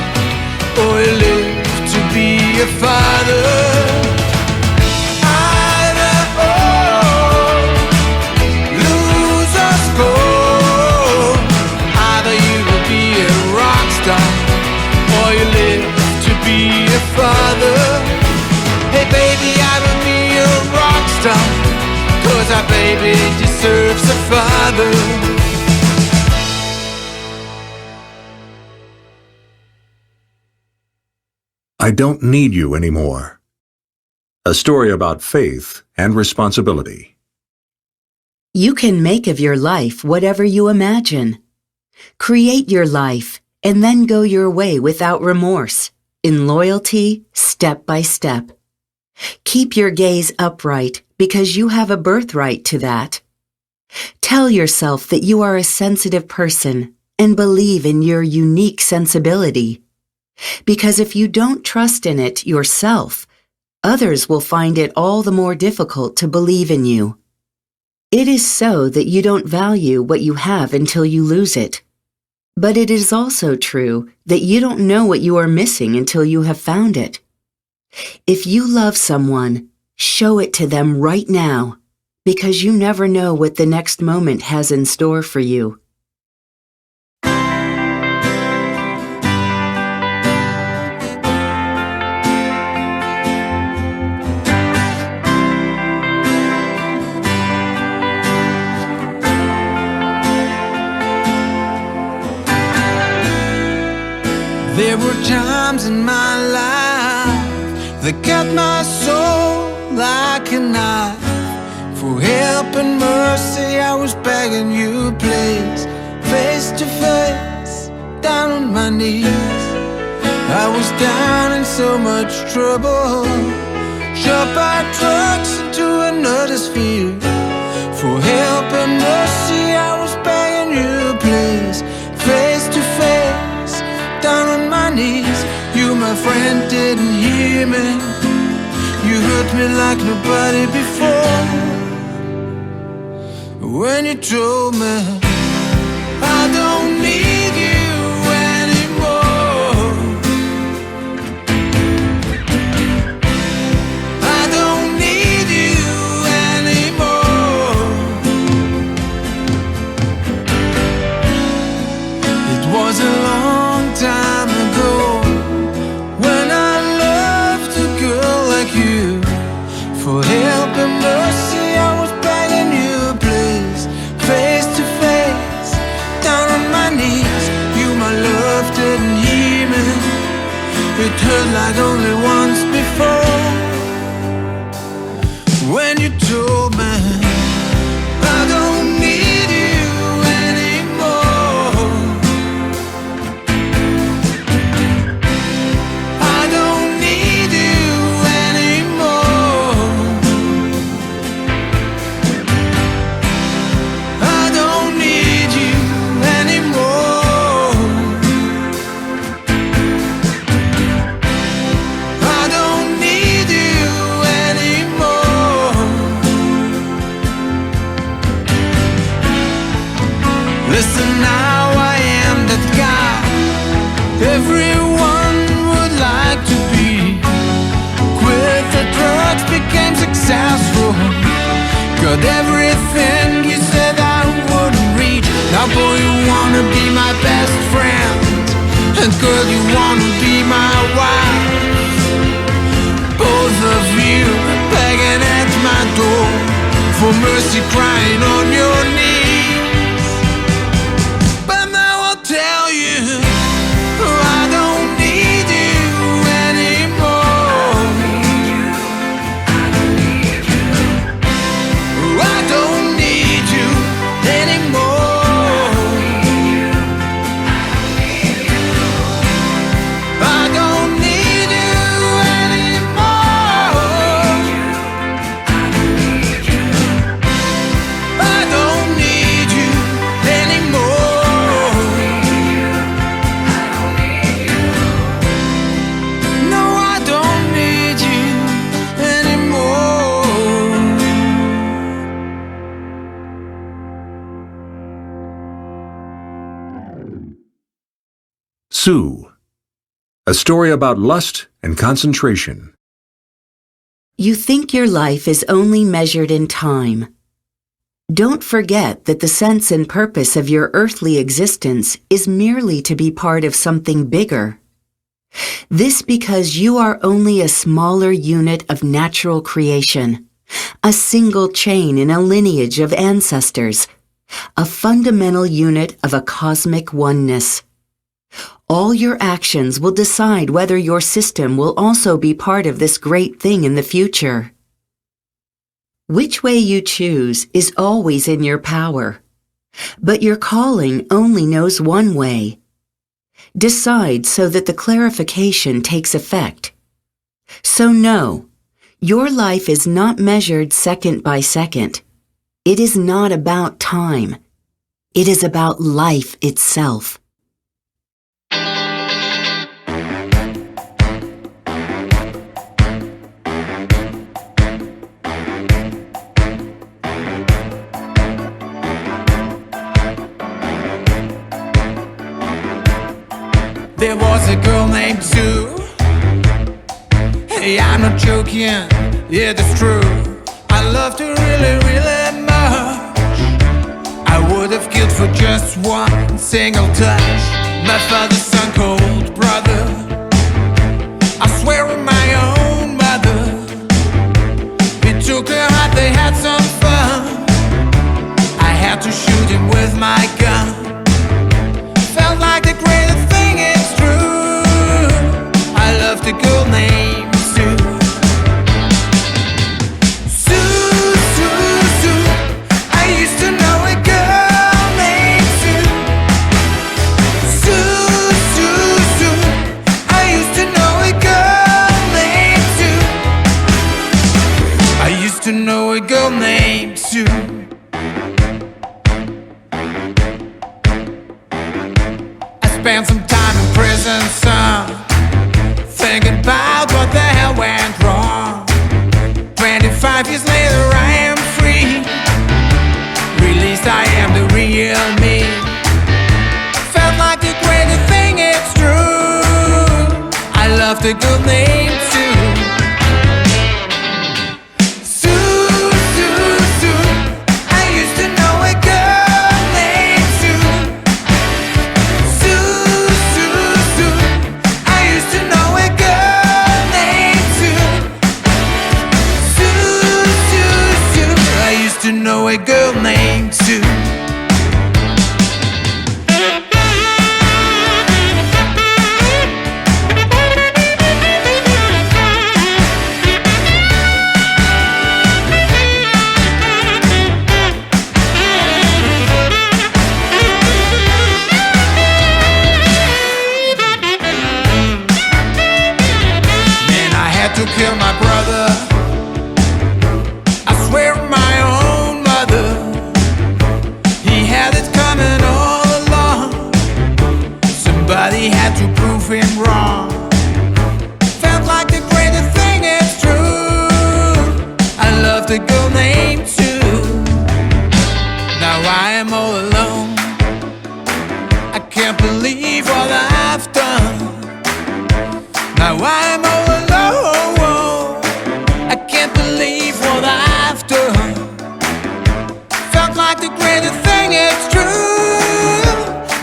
or you live to be a father. Either or, lose or score. Either you will be a rock star, or you live to be a father. Hey baby, I will be a rock star, 'cause our baby deserves a father. I don't need you anymore. A story about faith and responsibility. You can make of your life whatever you imagine. Create your life and then go your way without remorse, in loyalty, step by step. Keep your gaze upright because you have a birthright to that. Tell yourself that you are a sensitive person and believe in your unique sensibility. Because if you don't trust in it yourself, others will find it all the more difficult to believe in you. It is so that you don't value what you have until you lose it. But it is also true that you don't know what you are missing until you have found it. If you love someone, show it to them right now, because you never know what the next moment has in store for you. times in my life that cut my soul like a knife. For help and mercy I was begging you, please, face to face, down on my knees. I was down in so much trouble, shot by trucks into another sphere. For help and mercy I was begging you, please, face to face, down on my knees. You, my friend, didn't hear me. You hurt me like nobody before. When you told me I don't need you anymore, I don't need you anymore. It was a long time ago when I loved a girl like you. For help and mercy I was begging you, please, face to face, down on my knees. You, my love, didn't hear me. It hurt like only once before. When you told me I don't need you anymore, I don't need you anymore, I don't need you anymore, I don't need you anymore. Listen, now I am that guy everyone would like to be. Quit the drugs, became successful, got everything you said I wouldn't reach. Now boy, you wanna be my best friend, and girl, you wanna be my wife. Both of you begging at my door for mercy, crying on your knees. But now I'll tell you, I don't need you anymore. I don't need you anymore. I don't need you anymore. I don't need you anymore. No, I don't need you anymore. Sue. A story about lust and concentration. You think your life is only measured in time. Don't forget that the sense and purpose of your earthly existence is merely to be part of something bigger. This because you are only a smaller unit of natural creation, a single chain in a lineage of ancestors, a fundamental unit of a cosmic oneness. All your actions will decide whether your system will also be part of this great thing in the future. Which way you choose is always in your power, but your calling only knows one way. Decide so that the clarification takes effect. So know, your life is not measured second by second. It is not about time. It is about life itself. There was a girl named Sue. Hey, I'm not joking, yeah, that's true. I loved her really, really much. I would have killed for just one single touch. My father's son, cold brother. I swear on my own mother. It took her heart, they had some fun. I had to shoot him with my gun. Felt like the greatest thing, it's true. loved a girl named Sue. Sue, Sue, Sue. I used to know a girl named Sue. Sue, Sue, Sue. I used to know a girl named Sue. I used to know a girl named Sue. Spent some time in prison, son, thinking about what the hell went wrong. 25 years later I am free. Released, I am the real me. Felt like the greatest thing, it's true. I loved a girl named Sue. Sue, Sue, Sue. I used to know a girl named Sue. Sue, Sue, Sue. I used to know a girl named Sue. Sue, Sue, Sue. I used to know a girl named Sue. To kill my brother, I swear on my own mother. He had it coming all along. Somebody had to prove him wrong. Felt like the greatest thing, it's true. I loved a girl named Sue. Now I am all alone. I can't believe what I've done. Now I am all alone. I can't believe what I've done. Felt like the greatest thing, it's true.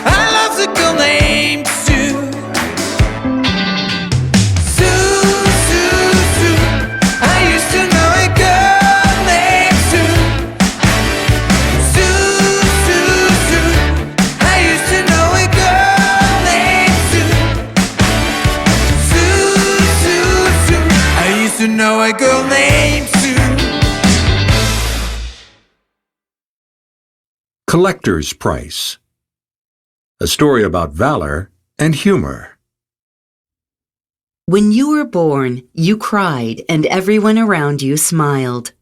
I love the girl named Sue. Sue, Sue, Sue. I used to know a girl named Sue. Sue, Sue, Sue. I used to know a girl named Sue. Sue, Sue, Sue. I used to know a girl named Sue. Collector's Price. A story about valor and humor. When you were born, you cried and everyone around you smiled.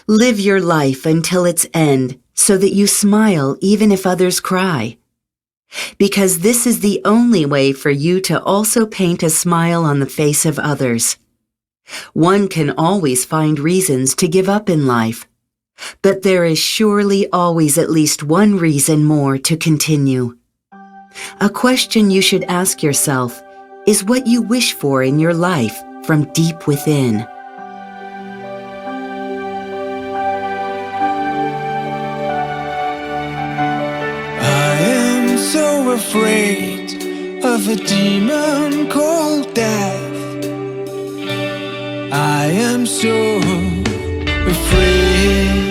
Live your life until its end so that you smile even if others cry. Because this is the only way for you to also paint a smile on the face of others. One can always find reasons to give up in life, but there is surely always at least one reason more to continue. A question you should ask yourself is what you wish for in your life from deep within. I am so afraid of a demon called death. I am so afraid.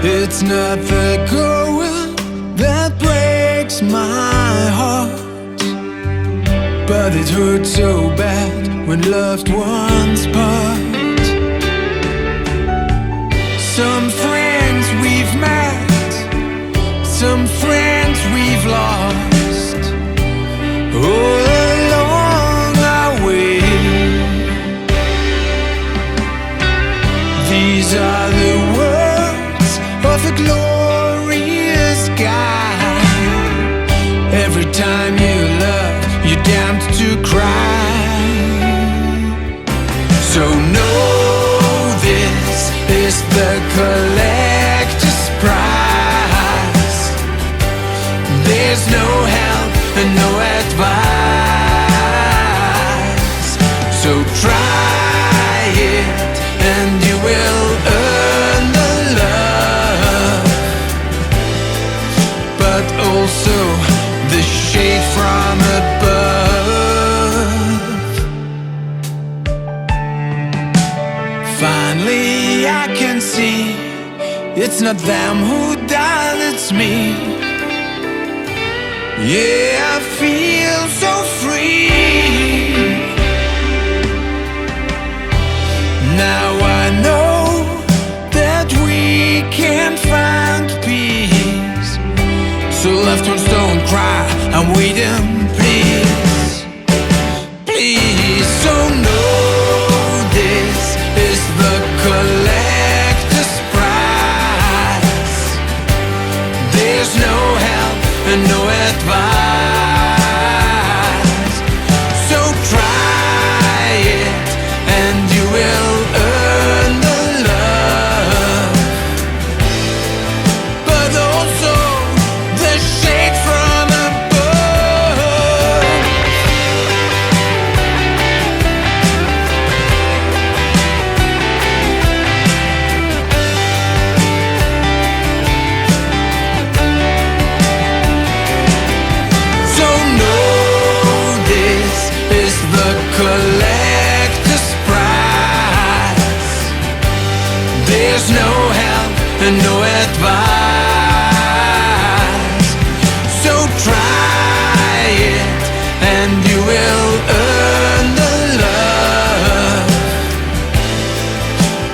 It's not the going that breaks my heart, but it hurts so bad when loved ones part. Some friends we've met, some friends we've lost, all along our way. These are the words of a glorious guy. Every time you love, you're damned to cry. So know this is the collector's prize. There's no help and no advice. So try it and you will earn the love, but also the shade from above. Finally I can see it's not them who died, it's me. Yeah, I feel so free. Now I know that we can find peace. So left ones don't cry, I'm waiting, please. Please, so know this is the collector's prize. There's no help and no advice. So try it and you will earn the love, but also the shade from above. So know this is the collector's prize. There's no help and no advice. So try it and you will earn the love,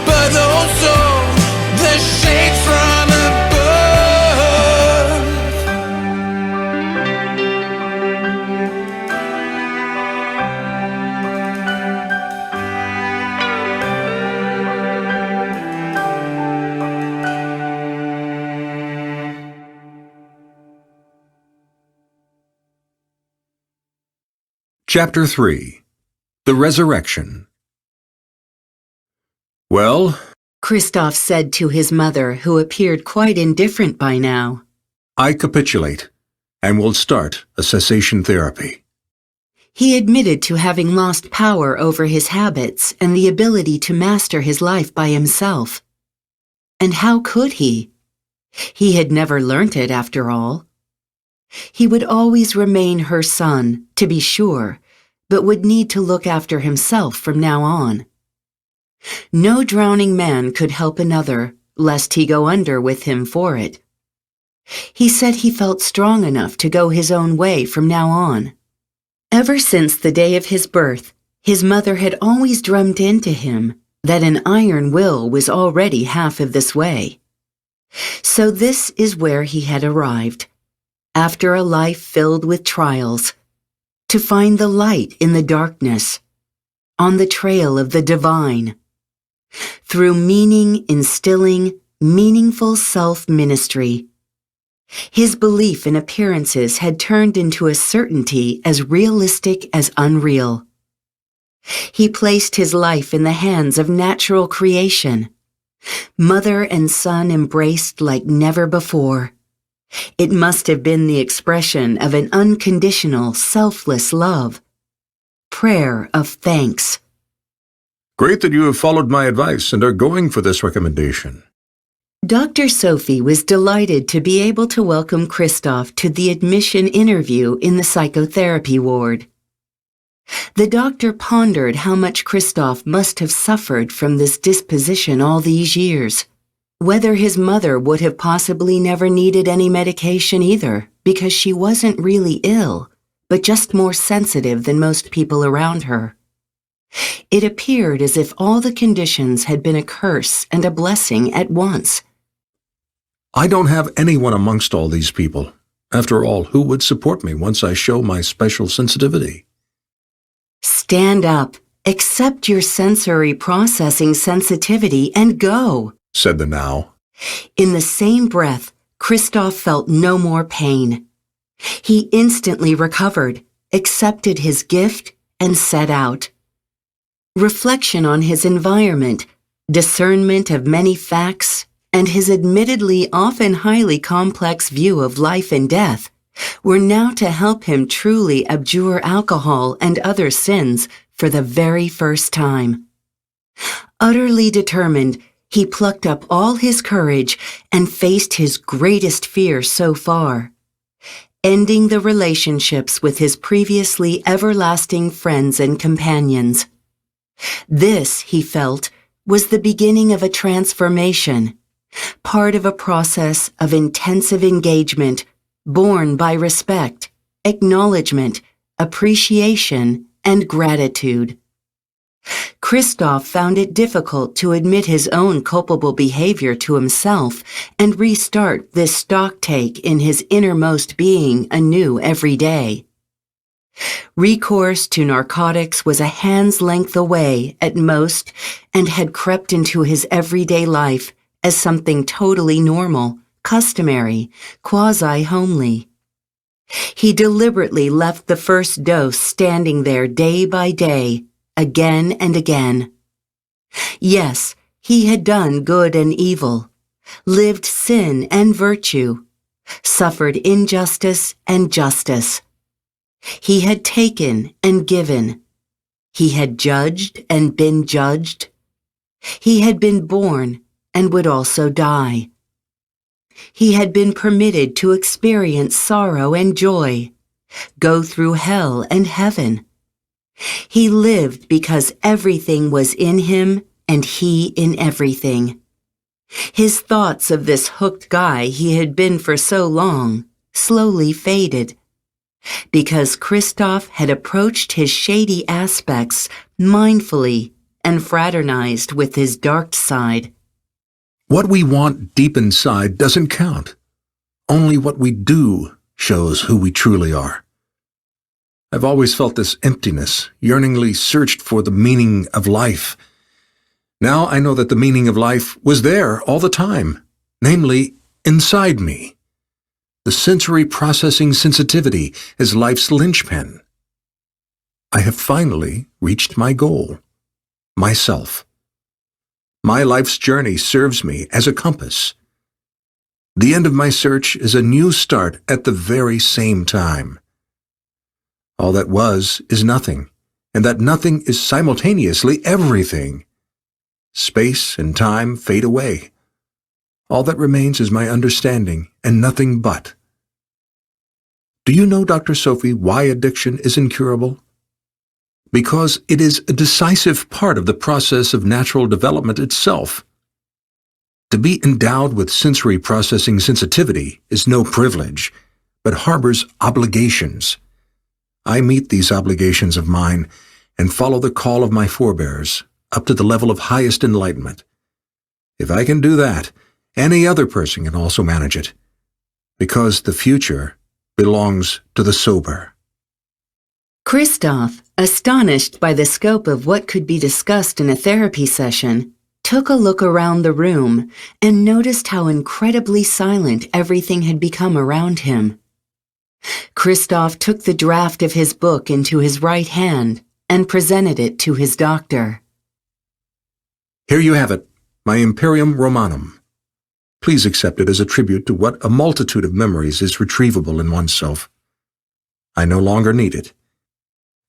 but also the shade from above. Chapter 3. The Resurrection. Well, Christoph said to his mother, who appeared quite indifferent by now. I capitulate and will start a cessation therapy. He admitted to having lost power over his habits and the ability to master his life by himself. And how could he? He had never learnt it, after all. He would always remain her son, to be sure, but would need to look after himself from now on. No drowning man could help another, lest he go under with him for it. He said he felt strong enough to go his own way from now on. Ever since the day of his birth, his mother had always drummed into him that an iron will was already half of this way. So this is where he had arrived, after a life filled with trials, to find the light in the darkness, on the trail of the divine. Through meaning instilling meaningful self-ministry, his belief in appearances had turned into a certainty as realistic as unreal. He placed his life in the hands of natural creation. Mother and son embraced like never before. It must have been the expression of an unconditional, selfless love. Prayer of thanks. Great that you have followed my advice and are going for this recommendation. Dr. Sophie was delighted to be able to welcome Christoph to the admission interview in the psychotherapy ward. The doctor pondered how much Christoph must have suffered from this disposition all these years. Whether his mother would have possibly never needed any medication either, because she wasn't really ill, but just more sensitive than most people around her. It appeared as if all the conditions had been a curse and a blessing at once. I don't have anyone amongst all these people. After all, who would support me once I show my special sensitivity? Stand up, accept your sensory processing sensitivity, and go, Said the now. In the same breath, Christoph felt no more pain. He instantly recovered, accepted his gift, and set out. Reflection on his environment, discernment of many facts, and his admittedly often highly complex view of life and death were now to help him truly abjure alcohol and other sins for the very first time. Utterly determined, he plucked up all his courage and faced his greatest fear so far, ending the relationships with his previously everlasting friends and companions. This, he felt, was the beginning of a transformation, part of a process of intensive engagement born by respect, acknowledgement, appreciation, and gratitude. Christoph found it difficult to admit his own culpable behavior to himself and restart this stocktake in his innermost being anew every day. Recourse to narcotics was a hand's length away at most and had crept into his everyday life as something totally normal, customary, quasi-homely. He deliberately left the first dose standing there day by day, again and again. Yes, he had done good and evil, lived sin and virtue, suffered injustice and justice. He had taken and given. He had judged and been judged. He had been born and would also die. He had been permitted to experience sorrow and joy, go through hell and heaven. He lived because everything was in him and he in everything. His thoughts of this hooked guy he had been for so long slowly faded, because Christoph had approached his shady aspects mindfully and fraternized with his dark side. What we want deep inside doesn't count. Only what we do shows who we truly are. I've always felt this emptiness, yearningly searched for the meaning of life. Now I know that the meaning of life was there all the time, namely, inside me. The sensory processing sensitivity is life's linchpin. I have finally reached my goal, myself. My life's journey serves me as a compass. The end of my search is a new start at the very same time. All that was is nothing, and that nothing is simultaneously everything. Space and time fade away. All that remains is my understanding, and nothing but. Do you know, Dr. Sophie, why addiction is incurable? Because it is a decisive part of the process of natural development itself. To be endowed with sensory processing sensitivity is no privilege, but harbors obligations. I meet these obligations of mine and follow the call of my forebears up to the level of highest enlightenment. If I can do that, any other person can also manage it, because the future belongs to the sober. Christoph, astonished by the scope of what could be discussed in a therapy session, took a look around the room and noticed how incredibly silent everything had become around him. Christoph took the draft of his book into his right hand and presented it to his doctor. Here you have it, my Imperium Romanum. Please accept it as a tribute to what a multitude of memories is retrievable in oneself. I no longer need it,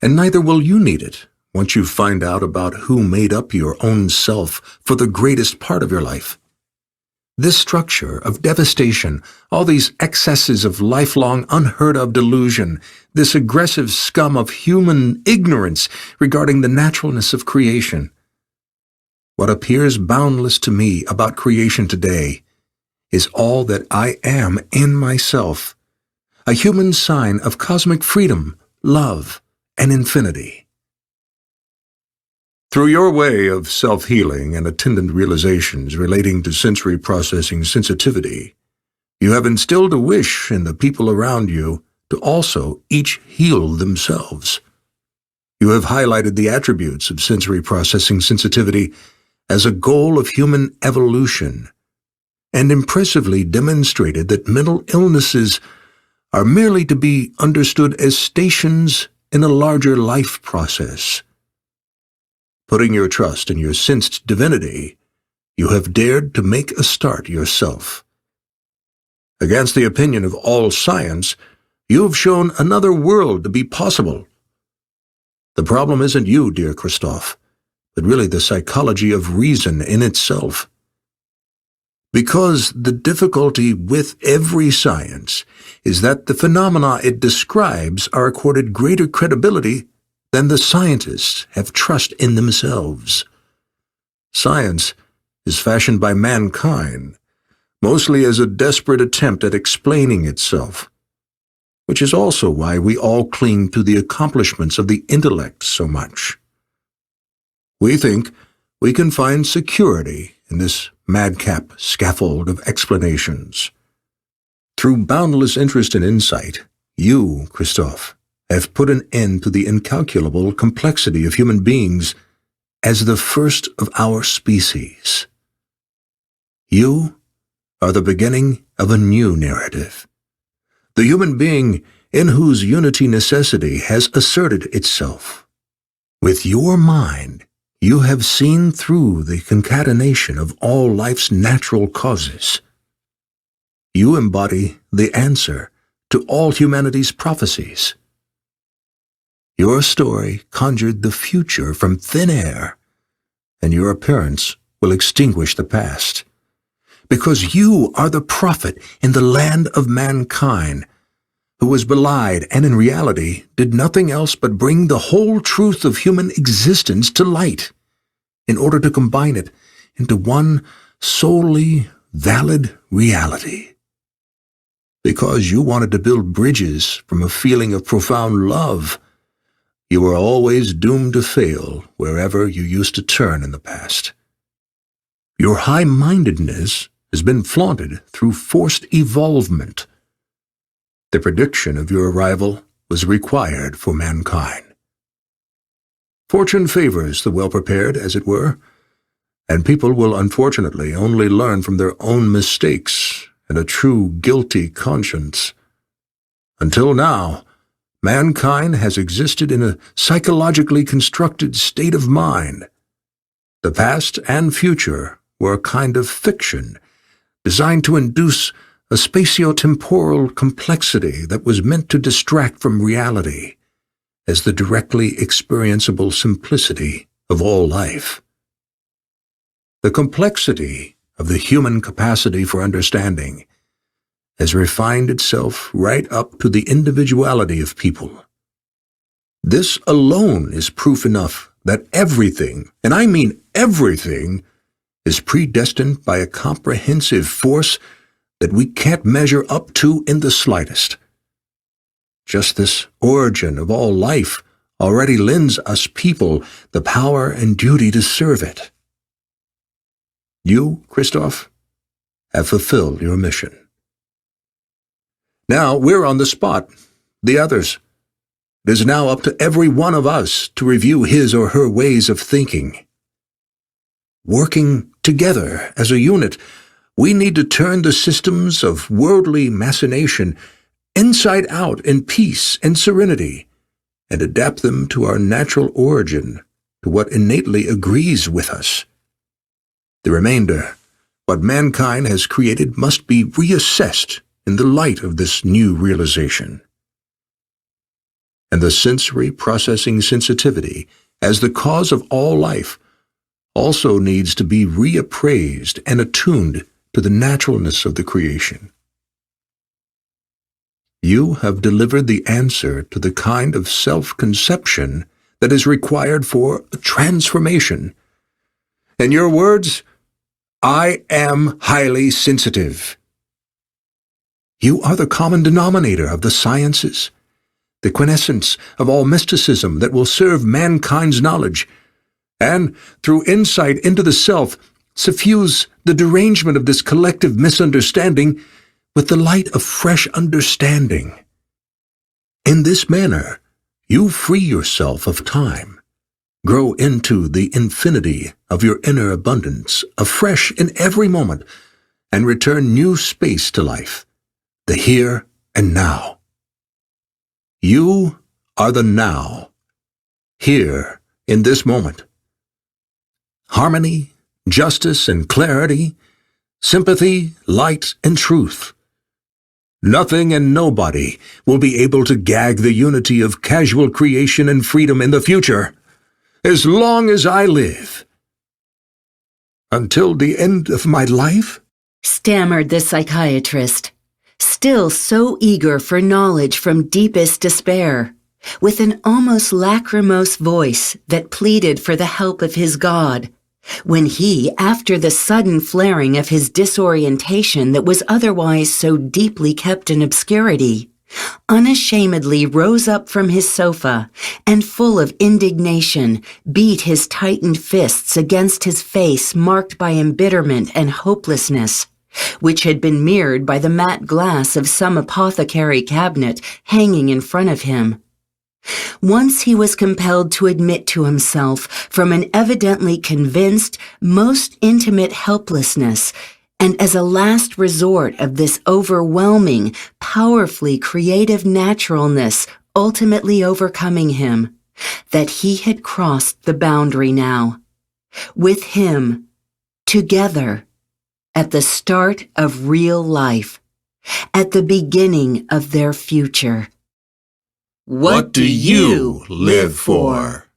and neither will you need it once you find out about who made up your own self for the greatest part of your life. This structure of devastation, all these excesses of lifelong unheard-of delusion, this aggressive scum of human ignorance regarding the naturalness of creation. What appears boundless to me about creation today is all that I am in myself, a human sign of cosmic freedom, love, and infinity. Through your way of self-healing and attendant realizations relating to sensory processing sensitivity, you have instilled a wish in the people around you to also each heal themselves. You have highlighted the attributes of sensory processing sensitivity as a goal of human evolution, and impressively demonstrated that mental illnesses are merely to be understood as stations in a larger life process. Putting your trust in your sensed divinity, you have dared to make a start yourself. Against the opinion of all science, you have shown another world to be possible. The problem isn't you, dear Christoph, but really the psychology of reason in itself. Because the difficulty with every science is that the phenomena it describes are accorded greater credibility than the scientists have trust in themselves. Science is fashioned by mankind, mostly as a desperate attempt at explaining itself. which is also why we all cling to the accomplishments of the intellect so much. We think we can find security in this madcap scaffold of explanations. Through boundless interest and insight, you, Christophe, have put an end to the incalculable complexity of human beings as the first of our species. You are the beginning of a new narrative. The human being in whose unity necessity has asserted itself. With your mind, you have seen through the concatenation of all life's natural causes. You embody the answer to all humanity's prophecies. Your story conjured the future from thin air, and your appearance will extinguish the past. Because you are the prophet in the land of mankind, who was belied and in reality did nothing else but bring the whole truth of human existence to light, in order to combine it into one solely valid reality. Because you wanted to build bridges from a feeling of profound love, you were always doomed to fail wherever you used to turn in the past. Your high-mindedness has been flaunted through forced evolvement. The prediction of your arrival was required for mankind. Fortune favors the well-prepared, as it were, and people will unfortunately only learn from their own mistakes and a true guilty conscience. Until now, mankind has existed in a psychologically constructed state of mind. The past and future were a kind of fiction designed to induce a spatio-temporal complexity that was meant to distract from reality as the directly experienceable simplicity of all life. The complexity of the human capacity for understanding has refined itself right up to the individuality of people. This alone is proof enough that everything, and I mean everything, is predestined by a comprehensive force that we can't measure up to in the slightest. Just this origin of all life already lends us people the power and duty to serve it. You, Christophe, have fulfilled your mission. Now we're on the spot, the others. It is now up to every one of us to review his or her ways of thinking. Working together as a unit, we need to turn the systems of worldly machination inside out in peace and serenity, and adapt them to our natural origin, to what innately agrees with us. The remainder, what mankind has created, must be reassessed in the light of this new realization. And the sensory processing sensitivity, as the cause of all life, also needs to be reappraised and attuned to the naturalness of the creation. You have delivered the answer to the kind of self-conception that is required for a transformation. In your words, I am highly sensitive. You are the common denominator of the sciences, the quintessence of all mysticism that will serve mankind's knowledge, and, through insight into the self, suffuse the derangement of this collective misunderstanding with the light of fresh understanding. In this manner, you free yourself of time, grow into the infinity of your inner abundance, afresh in every moment, and return new space to life, the here and now. You are the now, here in this moment. Harmony, justice and clarity, sympathy, light and truth. Nothing and nobody will be able to gag the unity of casual creation and freedom in the future, as long as I live. Until the end of my life? Stammered the psychiatrist, still so eager for knowledge from deepest despair, with an almost lachrymose voice that pleaded for the help of his God, when he, after the sudden flaring of his disorientation that was otherwise so deeply kept in obscurity, unashamedly rose up from his sofa and, full of indignation, beat his tightened fists against his face marked by embitterment and hopelessness, which had been mirrored by the matte glass of some apothecary cabinet hanging in front of him. Once he was compelled to admit to himself, from an evidently convinced, most intimate helplessness, and as a last resort of this overwhelming, powerfully creative naturalness ultimately overcoming him, that he had crossed the boundary now. With him, together, at the start of real life, at the beginning of their future. What do you live for?